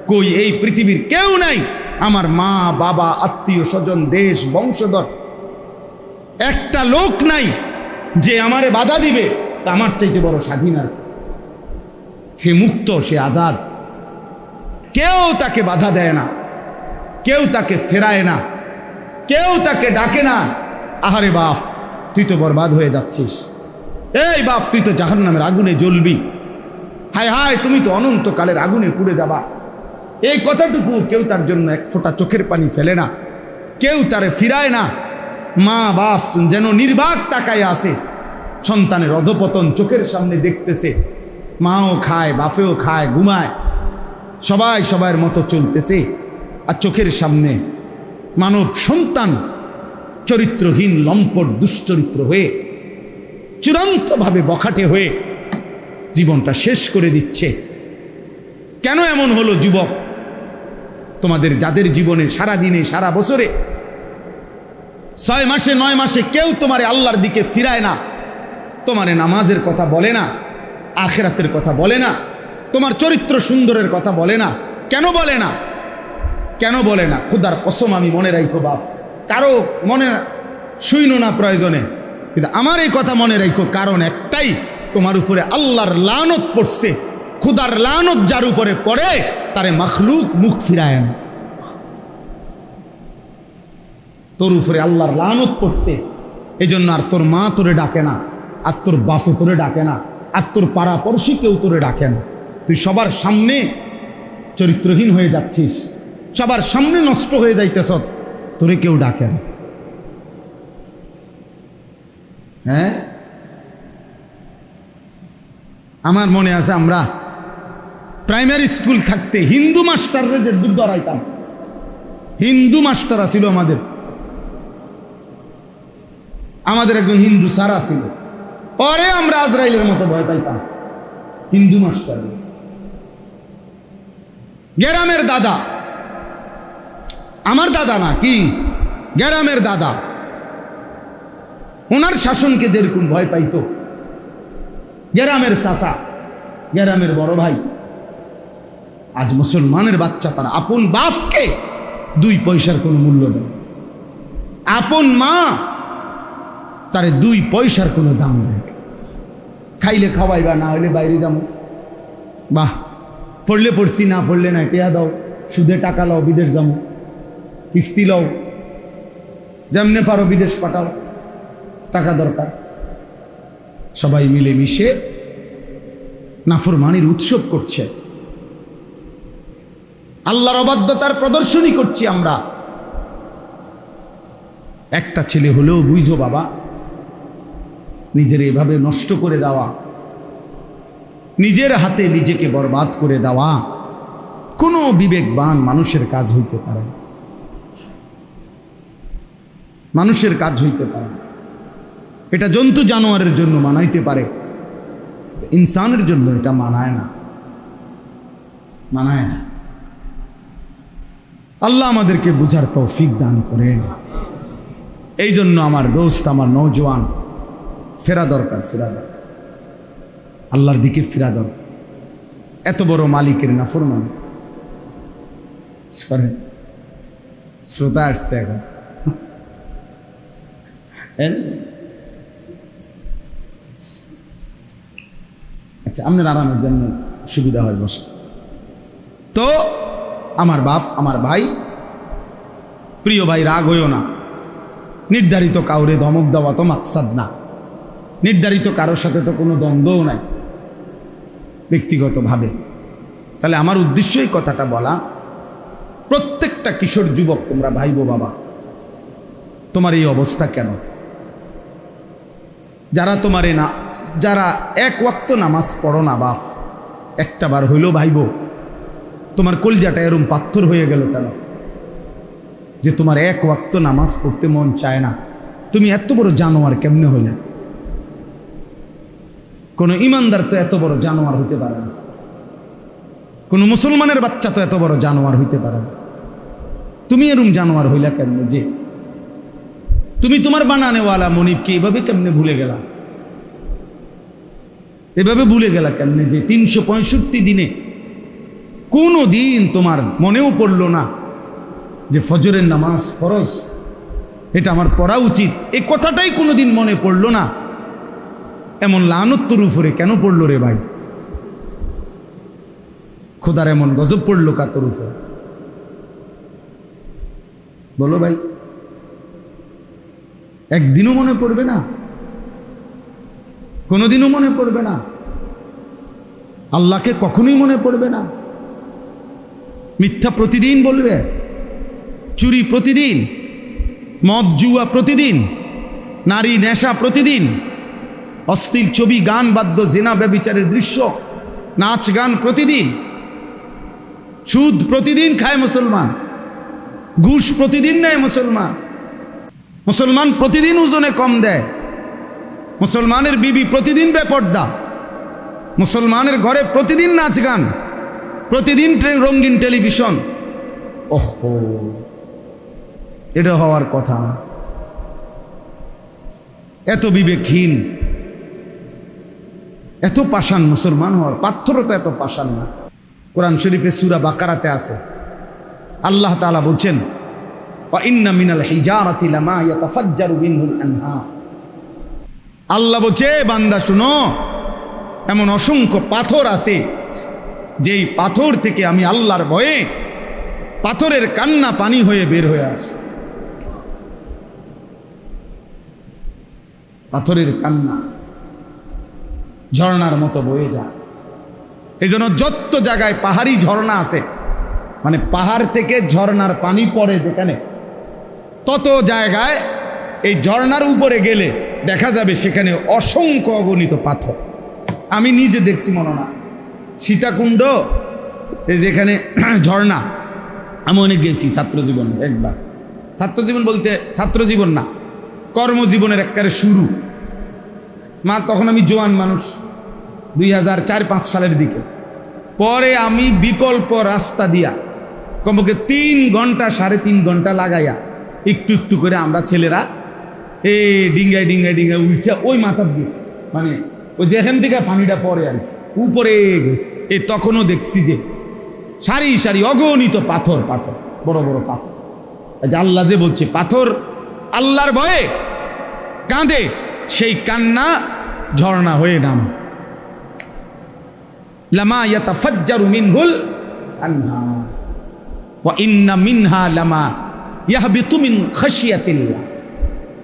কই এই পৃথিবীর কেউ নাই, আমার মা বাবা, আত্মীয় স্বজন, দেশ, বংশধর, একটা লোক নাই যে আমারে বাধা দিবে। তা আমার চাইতে বড় স্বাধীন আর কি? সে মুক্ত, সে আজাদ, কেউ তাকে বাধা দেয় না, কেউ তাকে ফেরায় না, কেউ তাকে ডাকে না, আহারে বাপ তুই তো বরবাদ হয়ে যাচ্ছিস, এই বাপ তুই তো জাহান্নামের আগুনে জ্বলবি, হায় হায় তুমি তো অনন্তকালের আগুনে পুড়ে যাবা। এই কথাটুকু কেউ তার জন্য এক ফোঁটা চোখের পানি ফেলে না, কেউ তারে ফিরায় না, মা বাপ যেন নির্বাক তাকায় আছে, সন্তানের অধপতন চোখের সামনে দেখতেছে, মাও খায়, বাপেও খায়, ঘুমায়, সবাই সবার মতো চলতেছে, আর চোখের সামনে মানব সন্তান চরিত্রহীন, লম্পট, দুশ্চরিত্র হয়ে চূড়ান্তভাবে বখাটে হয়ে জীবনটা শেষ করে দিচ্ছে। কেন এমন হলো যুবক? তোমাদের যাদের জীবনে সারা দিনে সারা বছরে 6 মাসে 9 মাসে কেউ তোমারে আল্লাহর দিকে ফিরায় না, তোমারে নামাজের কথা বলে না, আখিরাতের কথা বলে না, তোমার চরিত্র সুন্দরের কথা বলে না। কেন বলে না? কেন বলে না? খোদার কসম আমি মনে রাখো বাপ, কারো মনে শুইনো না প্রয়োজনে, কিন্তু আমার এই কথা মনে রাখো, কারণ একটাই, তোমার উপরে আল্লাহর লানত পড়ছে। খোদার লানত যার উপরে পড়ে তারে মখলুক মুখ ফিরায় না। তোর উপরে আল্লাহর লানত পড়ছে, এই জন্য আর তোর মা তোরে ডাকে না, আর তোর বাপে তোরে ডাকে না, আর তোর পাড়াপড়শি কেউ তোরে ডাকে না। তুই সবার সামনে চরিত্রহীন হয়ে যাচ্ছিস, সবার সামনে নষ্ট হয়ে যাইতেছ, তোরে কেউ ডাকে না। হ্যাঁ, আমার মনে আছে আমরা প্রাইমারি স্কুল থাকতে হিন্দু মাস্টাররা যে ডরাইতাম, হিন্দু মাস্টার ছিল আমাদের একজন হিন্দু স্যার ছিল, পরে আমরা আজরাইলের মতো ভয় পাইতাম। হিন্দু মাস্টার, গ্রামের দাদা, আমার দাদা না, কি গ্রামের দাদা, ওনার শাসনকে যেরকম ভয় পাইত, গ্রামের চাচা, গ্রামের বড় ভাই, আজ মুসলমানের বাচ্চা তার আপন বাপকে 2 পয়সার কোনো মূল্য দেয়, আপন মা তারে 2 পয়সার কোনো দাম দেয়। খাইলে খাওয়াইবা, না হইলে বাইরে যাবো, বাহ, পড়লে পড়ছি, না পড়লে না, টেয়া দাও, সুদে টাকা লাও, বিদেশ যাবো, কিস্তি লাও, যেমনে পারো বিদেশ পাঠাও, টাকা দরকার। সবাই মিলে মিশে নাফরমানির উৎসব করছে, আল্লাহর অবাধ্যতার প্রদর্শনী করছি আমরা। একটা ছেলে হলেও বুঝো বাবা, নিজের এভাবে নষ্ট করে দেওয়া, নিজের হাতে নিজেকে বরবাদ করে দেওয়া কোনো বিবেকবান মানুষের কাজ হইতে পারে না, মানুষের কাজ হইতে পারে না। এটা জন্তু জানোয়ারের জন্য মানাইতে পারে, ইনসানের জন্য এটা মানায় না, মানায় না। আল্লাহ আমাদেরকে বুঝার তৌফিক দান করেন। এই জন্য আমার দোস্ত, আমার নওজোয়ান, ফেরা দরকার, ফেরা দরকার, আল্লাহর দিকে ফেরা দরকার। এত বড় মালিকের নাফরমানি করেন। শ্রোতা আসছে এখন, আচ্ছা আপনার আরামের জন্য সুবিধা হয়, বসে। তো আমার বাপ, আমার ভাই, প্রিয় ভাই, রাগ হইও না। নির্ধারিত কাউরে ধমক দেওয়া তো মাকসাদ না, নির্ধারিত কারোর সাথে তো কোনো দ্বন্দ্বও নাই ব্যক্তিগতভাবে। তাহলে আমার উদ্দেশ্য এই কথাটা বলা, প্রত্যেকটা কিশোর যুবক তোমরা ভাইবো বাবা, তোমার এই অবস্থা কেন? যারা তোমারে না, যারা 1 ওয়াক্ত নামাজ পড়ো না বাপ, একটা বার হইলেও ভাইবো, তোমার কলজাটা এরম পাথর হয়ে গেল কেন যে তোমার 1 ওয়াক্ত নামাজ পড়তে মন চায় না? তুমি এত বড় জানোয়ার কেমনে হইলে? কোনো ইমানদার তো এত বড় জানোয়ার হইতে পারে না, কোনো মুসলমানের বাচ্চা তো এত বড় জানোয়ার হইতে পারে না। তুমি এরম জানোয়ার হইলা কেমনে যে তুমি তোমার বানানেওয়ালা মনিবকে এভাবে কেমনে ভুলে গেলা? এভাবে ভুলে গেলা কেমনে যে 365 দিনে কোনো দিন তোমার মনেও পড়লো না যে ফজরের নামাজ ফরজ, এটা আমার পড়া উচিত, এই কথাটাই কোনোদিন মনে পড়লো না? এমন লানত তোর উপরে কেন পড়লো রে ভাই? খোদার এমন গজব পড়লো কা তোর উপরে? বলো ভাই, একদিনও মনে পড়বে না? কোনোদিনও মনে পড়বে না? আল্লাহকে কখনোই মনে পড়বে না? মিথ্যা প্রতিদিন বলবে, চুরি প্রতিদিন, মদ জুয়া প্রতিদিন, নারী নেশা প্রতিদিন, অশ্লীল ছবি, গান, বাদ্য, জেনা, ব্যভিচারের দৃশ্য, নাচ গান প্রতিদিন, সুদ প্রতিদিন খায় মুসলমান, ঘুষ প্রতিদিন নেয় মুসলমান, মুসলমান প্রতিদিন ওজনে কম দেয়, মুসলমানের বিবি প্রতিদিন বেপর্দা, মুসলমানের ঘরে প্রতিদিন নাচ গান, প্রতিদিন রঙিন টেলিভিশন। ওহো, এটা হওয়ার কথা না। এত বিবেকহীন, এত পাষাণ মুসলমান হওয়ার পাথরতা এত পাষাণ না। কোরআন শরীফে সূরা বাকারাতে আছে, আল্লাহ তাআলা বলছেন, ওয়া ইন্না মিনাল হিজারাতি লামা ইয়াতাফাজ্জারু মিনহুল আনহার। আল্লাহ বলছে, বান্দা শুনো, এমন অসংখ্য পাথর আছে যেই পাথর থেকে আমি আল্লাহর ভয়ে পাথরের কান্না পানি হয়ে বের হয়ে আসে। পাথরের কান্না ঝর্ণার মতো বয়ে যায়। এই জন্য যত জায়গায় পাহাড়ি ঝর্ণা আছে, মানে পাহাড় থেকে ঝর্ণার পানি পড়ে যেখানে, তত জায়গায় এই ঝর্ণার উপরে গেলে দেখা যাবে সেখানে অসংখ্য অগণিত পাথর। আমি নিজে দেখছি, মনে না সীতাকুণ্ড, এই যেখানে ঝর্ণা, আমি অনেক গেছি ছাত্রজীবন, একবার। ছাত্রজীবন বলতে ছাত্রজীবন না, কর্মজীবনের একবারে শুরু। তখন আমি জোয়ান মানুষ, 2004-05 সালের দিকে। পরে আমি বিকল্প রাস্তা দিয়া কমপক্ষে 3 ঘন্টা 3.5 ঘন্টা লাগাইয়া একটু একটু করে আমরা ছেলেরা ডিঙ্গায় ডিঙ্গায় ডিঙ্গায় উঠে ওই মাথার গেছি, মানে ওই যেখান থেকে পানিটা পড়ে আর উপরে গেছে। তখনও দেখছি যে সারি সারি অগণিত পাথর, পাথর, বড় বড় পাথর। আল্লাহ যে বলছে পাথর আল্লাহর ভয়ে কাঁদে, সেই কান্না ঝর্ণা হয়ে নাম। লামা ইয়াতাফাজ্জারু মিনহুল আনহার ওয়া ইন্না মিনহা লামা ইয়াহবিতু মিন খাশিয়াতিল্লাহ।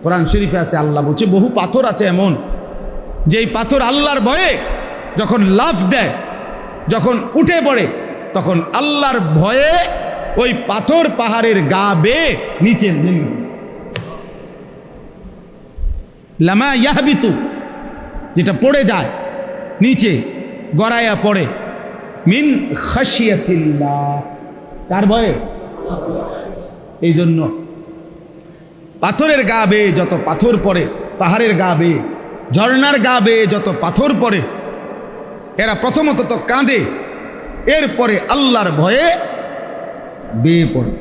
কোরআন শরীফে আছে, আল্লাহ বলছে বহু পাথর আছে এমন, যেই পাথর আল্লাহর ভয়ে যখন লাফ দেয়, যখন উঠে পড়ে, তখন আল্লাহর ভয়ে ওই পাথর পাহাড়ের গা বেয়ে নিচে নেমে। লামা ইয়াহবিতু, যেটা পড়ে যায় নিচে, গড়াইয়া পড়ে, মিন খাশিয়াতিল্লাহ, কার ভয়ে? এই জন্য পাথরের গা বেয়ে যত পাথর পড়ে, পাহাড়ের গা বেয়ে, ঝর্ণার গা বেয়ে যত পাথর পড়ে, এরা প্রথমত তো কাঁদে, এরপরে আল্লাহর ভয়ে বেয়ে পড়ে।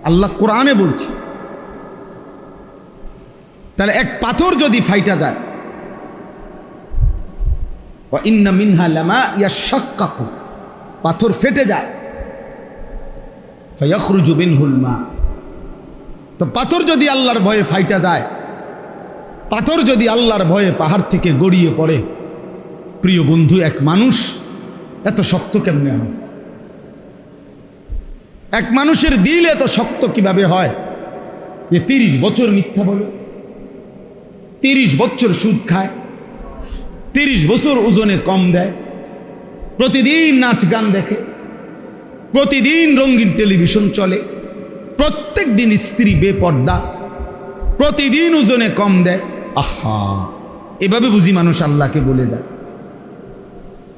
আল্লাহ কোরআনে বলছে, তাহলে এক পাথর যদি ফাইটা যায়, ওয়া ইন্না মিনহা লামা ইয়াশাক্কাকু, পাথর ফেটে যায়, ফায়াখরুজু মিনহুল মা। তো পাথর যদি আল্লাহর ভয়ে ফাইটা যায়, পাথর যদি আল্লাহর ভয়ে পাহাড় থেকে গড়িয়ে পড়ে, প্রিয় বন্ধু, এক মানুষ এত শক্ত কেমনে হয়? এক মানুষের দিল এত শক্ত কিভাবে হয় যে 30 বছর মিথ্যা বলে, 30 বছর সুদ খায়, 30 বছর ওজনে কম দেয়, প্রতিদিন নাচ গান দেখে, প্রতিদিন রঙিন টেলিভিশন চলে, প্রত্যেক দিন স্ত্রী বেপর্দা, প্রতিদিন ওজনে কম দেয়। আহা, এভাবে বুঝি মানুষ আল্লাহকে ভুলে যায়,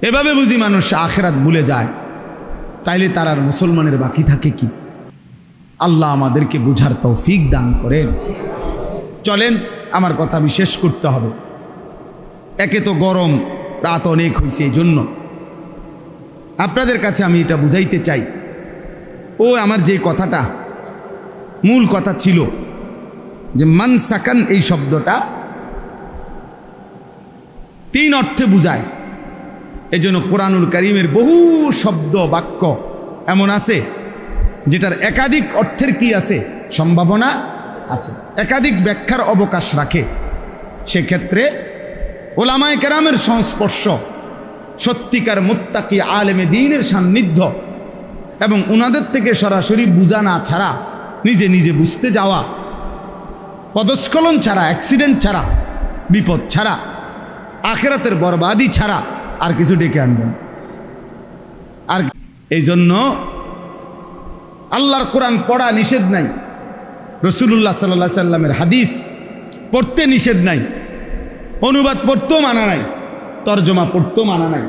এভাবে বুঝি মানুষ আখিরাত ভুলে যায়। তাইলে তার আর মুসলমানের বাকি থাকে কি? আল্লাহ আমাদেরকে বুঝার তৌফিক দান করেন। চলেন, আমার কথা আমি শেষ করতে হবে। একে তো গরম, রাত অনেক হয়েছে, এই জন্য আপনাদের কাছে আমি এটা বুঝাইতে চাই। আমার যে কথাটা মূল কথা ছিল যে মান সাকান, এই শব্দটা 3 অর্থে বুঝায়। এই জন্য কোরআনুল কারীমের বহু শব্দ বাক্য এমন আছে যেটার একাধিক অর্থের কি আছে, সম্ভাবনা আছে, একাধিক ব্যাখ্যার অবকাশ রাখে। সেক্ষেত্রে ওলামায়ে কেরামের সংস্পর্শ, সত্যিকার মুত্তাকি আলেমে দ্বীনের সান্নিধ্য এবং উনাদের থেকে সরাসরি বুঝা না ছাড়া, নিজে নিজে বুঝতে যাওয়া, পদস্খলন ছাড়া, অ্যাক্সিডেন্ট ছাড়া, বিপদ ছাড়া, আখিরাতের বরবাদি ছাড়া আর কিছু ডেকে আনবেন। আর এই জন্য আল্লাহর কোরআন পড়া নিষেধ নাই, রাসূলুল্লাহ সাল্লাল্লাহু আলাইহি সাল্লামের হাদিস পড়তে নিষেধ নাই, অনুবাদ পড়তেও মানা নাই, তর্জমা পড়তেও মানা নাই,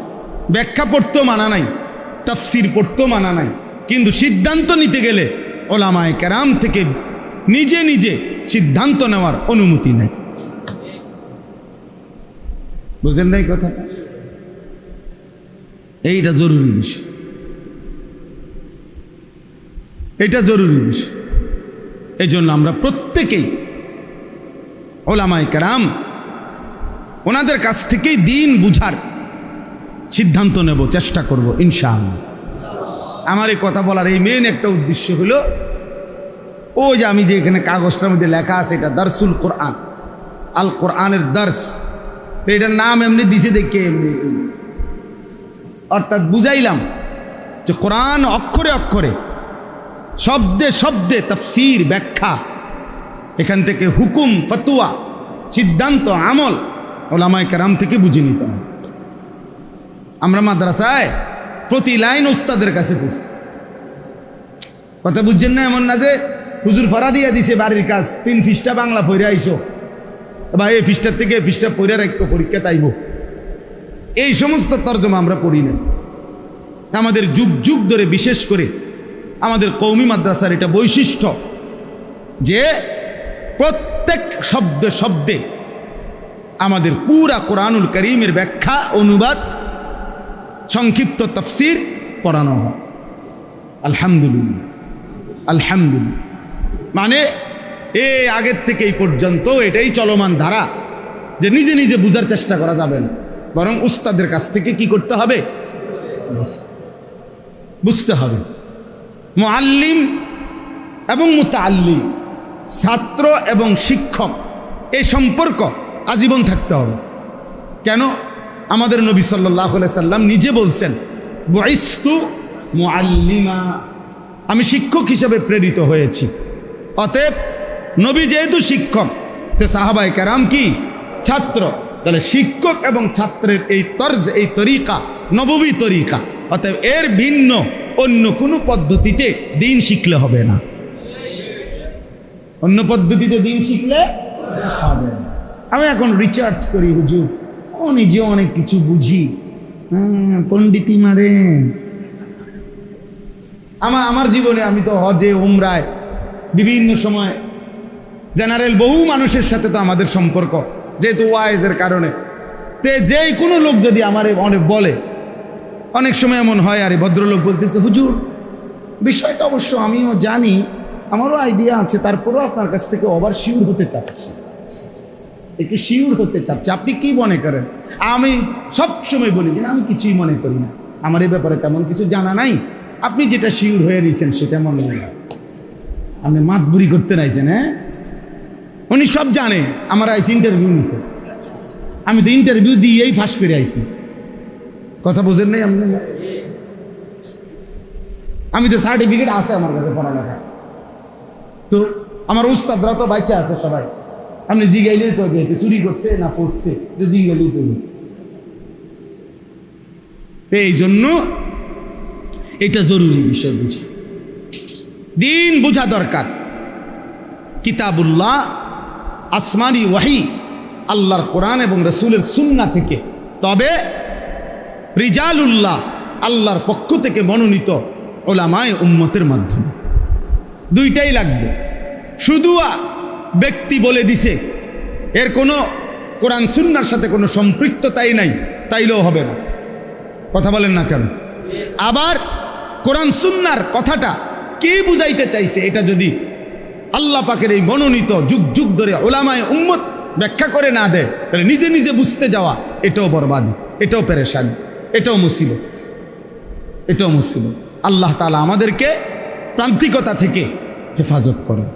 ব্যাখ্যা পড়তেও মানা নাই, তাফসির পড়তেও মানা নাই, কিন্তু সিদ্ধান্ত নিতে গেলে ওলামায়ে কেরাম থেকে নিজে নিজে সিদ্ধান্ত নেওয়ার অনুমতি নাই। বুঝেন নাই কথা? এইটা জরুরি বিষয়, এটা জরুরি বিষয়। এই জন্য আমরা প্রত্যেকেই ওলামায়ে কেরাম ওনাদের কাছ থেকেই দিন বুঝার সিদ্ধান্ত নেব, চেষ্টা করব ইনশাআল্লাহ। আমার এই কথা বলার এই মেন একটা উদ্দেশ্য হলো, ও যে আমি যে এখানে কাগজটার মধ্যে লেখা আছে এটা দারসুল কোরআন, আল কোরআনের দার্স, তো এটার নাম এমনি দিছে দেখে এমনি, অর্থাৎ বুঝাইলাম যে কোরআন অক্ষরে অক্ষরে, শব্দে শব্দে তাফসীর ব্যাখ্যা, এখান থেকে হুকুম ফতোয়া সিদ্ধান্ত আমল ওলামায়ে কেরাম থেকে বুঝে নিতে হবে। আমরা মাদ্রাসায় প্রতি লাইন ওস্তাদের কাছে পড়ছি, কথা বুঝছেন না? এমন না যে হুজুর ফরা দিয়া দিছে বাড়ির কাজ, 3 পৃষ্ঠা বাংলা পড়ে আইসো বা এই পৃষ্ঠার থেকে পৃষ্ঠা পড়ে রাখবো, পরীক্ষা তাইব, এই সমস্ত তর্জমা আমরা পড়ি না। আমাদের যুগ যুগ ধরে, বিশেষ করে আমাদের কওমি মাদ্রাসার এটা বৈশিষ্ট্য যে প্রত্যেক শব্দে শব্দে আমাদের পুরা কোরআনুল কারীমের ব্যাখ্যা, অনুবাদ, সংক্ষিপ্ত তাফসীর পড়ানো হয়। আলহামদুলিল্লাহ, আলহামদুলিল্লাহ। মানে এই আগের থেকে এই পর্যন্ত এটাই চলমান ধারা যে নিজে নিজে বুঝার চেষ্টা করা যাবে না, বরং উস্তাদের কাছ থেকে কি করতে হবে? বুঝতে হবে। মুআল্লিম এবং মুতাআল্লিম, ছাত্র এবং শিক্ষক, এই সম্পর্ক আজীবন থাকতে হবে। কেন? আমাদের নবী সাল্লাল্লাহু আলাইহি সাল্লাম নিজে বলছেন, বুইসতু মুআল্লিমা, আমি শিক্ষক হিসেবে প্রেরিত হয়েছি। অতএব নবী যেহেতু শিক্ষক, তো সাহাবায়ে কেরাম কি? ছাত্র। তাহলে শিক্ষক এবং ছাত্রের এই তর্জ, এই তরিকা নববী তরিকা। অতএব এর ভিন্ন অন্য কোনো পদ্ধতিতে দিন শিখলে হবে না, অন্য পদ্ধতিতে দিন শিখলে হবে না। আমি এখন রিসার্চ করি হুজুর, ও নিজে অনেক কিছু বুঝি, পণ্ডিতি মারেন। আমার জীবনে আমি তো হজে, উমরায়, বিভিন্ন সময় জেনারেল বহু মানুষের সাথে তো আমাদের সম্পর্ক, যেহেতু ওয়াইজের কারণে, তে যেই কোনো লোক যদি আমারে অনেক বলে, অনেক সময় এমন হয়, আরে ভদ্রলোক বলতেছে হুজুর বিষয়টা অবশ্য আমিও জানি, আমারও আইডিয়া আছে, তারপরেও আপনার কাছ থেকে ওভার শিওর হতে চাচ্ছি, একটু শিওর হতে চাচ্ছি, আপনি কি মনে করেন? আমি সব সময় বলি যে আমি কিছুই মনে করি না, আমার এই ব্যাপারে তেমন কিছু জানা নাই, আপনি যেটা শিওর হয়ে নিয়েছেন সেটা মনে হয়, আপনি মাতবুরি করতে নাইছেন। হ্যাঁ, উনি সব জানে, আমার আইসি ইন্টারভিউ নিতে, আমি তো ইন্টারভিউ দিয়েই ফাঁস করে আইছি, কথা বুঝেন নাই আপনি? আমি তো সার্টিফিকেট আছে আমার কাছে পড়ালেখা, তো আমার উস্তাদরা তো বাচ্চা আছে সবাই, আপনি জিগাইলেই তো যেতে চুরি করছে না পড়ছে, জিগাইলেই তো। এই জন্য এটা জরুরি বিষয়, বুঝা, দিন বোঝা দরকার। কিতাবুল্লাহ, আসমানি ওয়াহি, আল্লাহর কোরআন এবং রাসূলের সুন্নাহ থেকে, তবে রিজালুল্লাহ, আল্লাহর পক্ষ থেকে মনোনীত উলামায়ে উম্মতের মাধ্যমে, দুইটাই লাগবে। শুধু ব্যক্তি বলে দিছে, এর কোনো কোরআন সুন্নাহর সাথে কোনো সম্পৃক্ততাই নাই, তাইলেও হবে না, কথা বলেন না কেন? আবার কোরআন সুন্নাহর কথাটা কে বুঝাইতে চাইছে, এটা যদি আল্লাহ পাকের এই মনোনীত যুগ যুগ ধরে উলামায়ে উম্মত ব্যাখ্যা করে না দেয়, তাহলে নিজে নিজে বুঝতে যাওয়া, এটাও বরবাদি, এটাও পেরেশানি, এটাও মুসিবত, এটাও মুসিবত। আল্লাহ তাআলা আমাদেরকে প্রান্তিকতা থেকে হেফাজত করেন।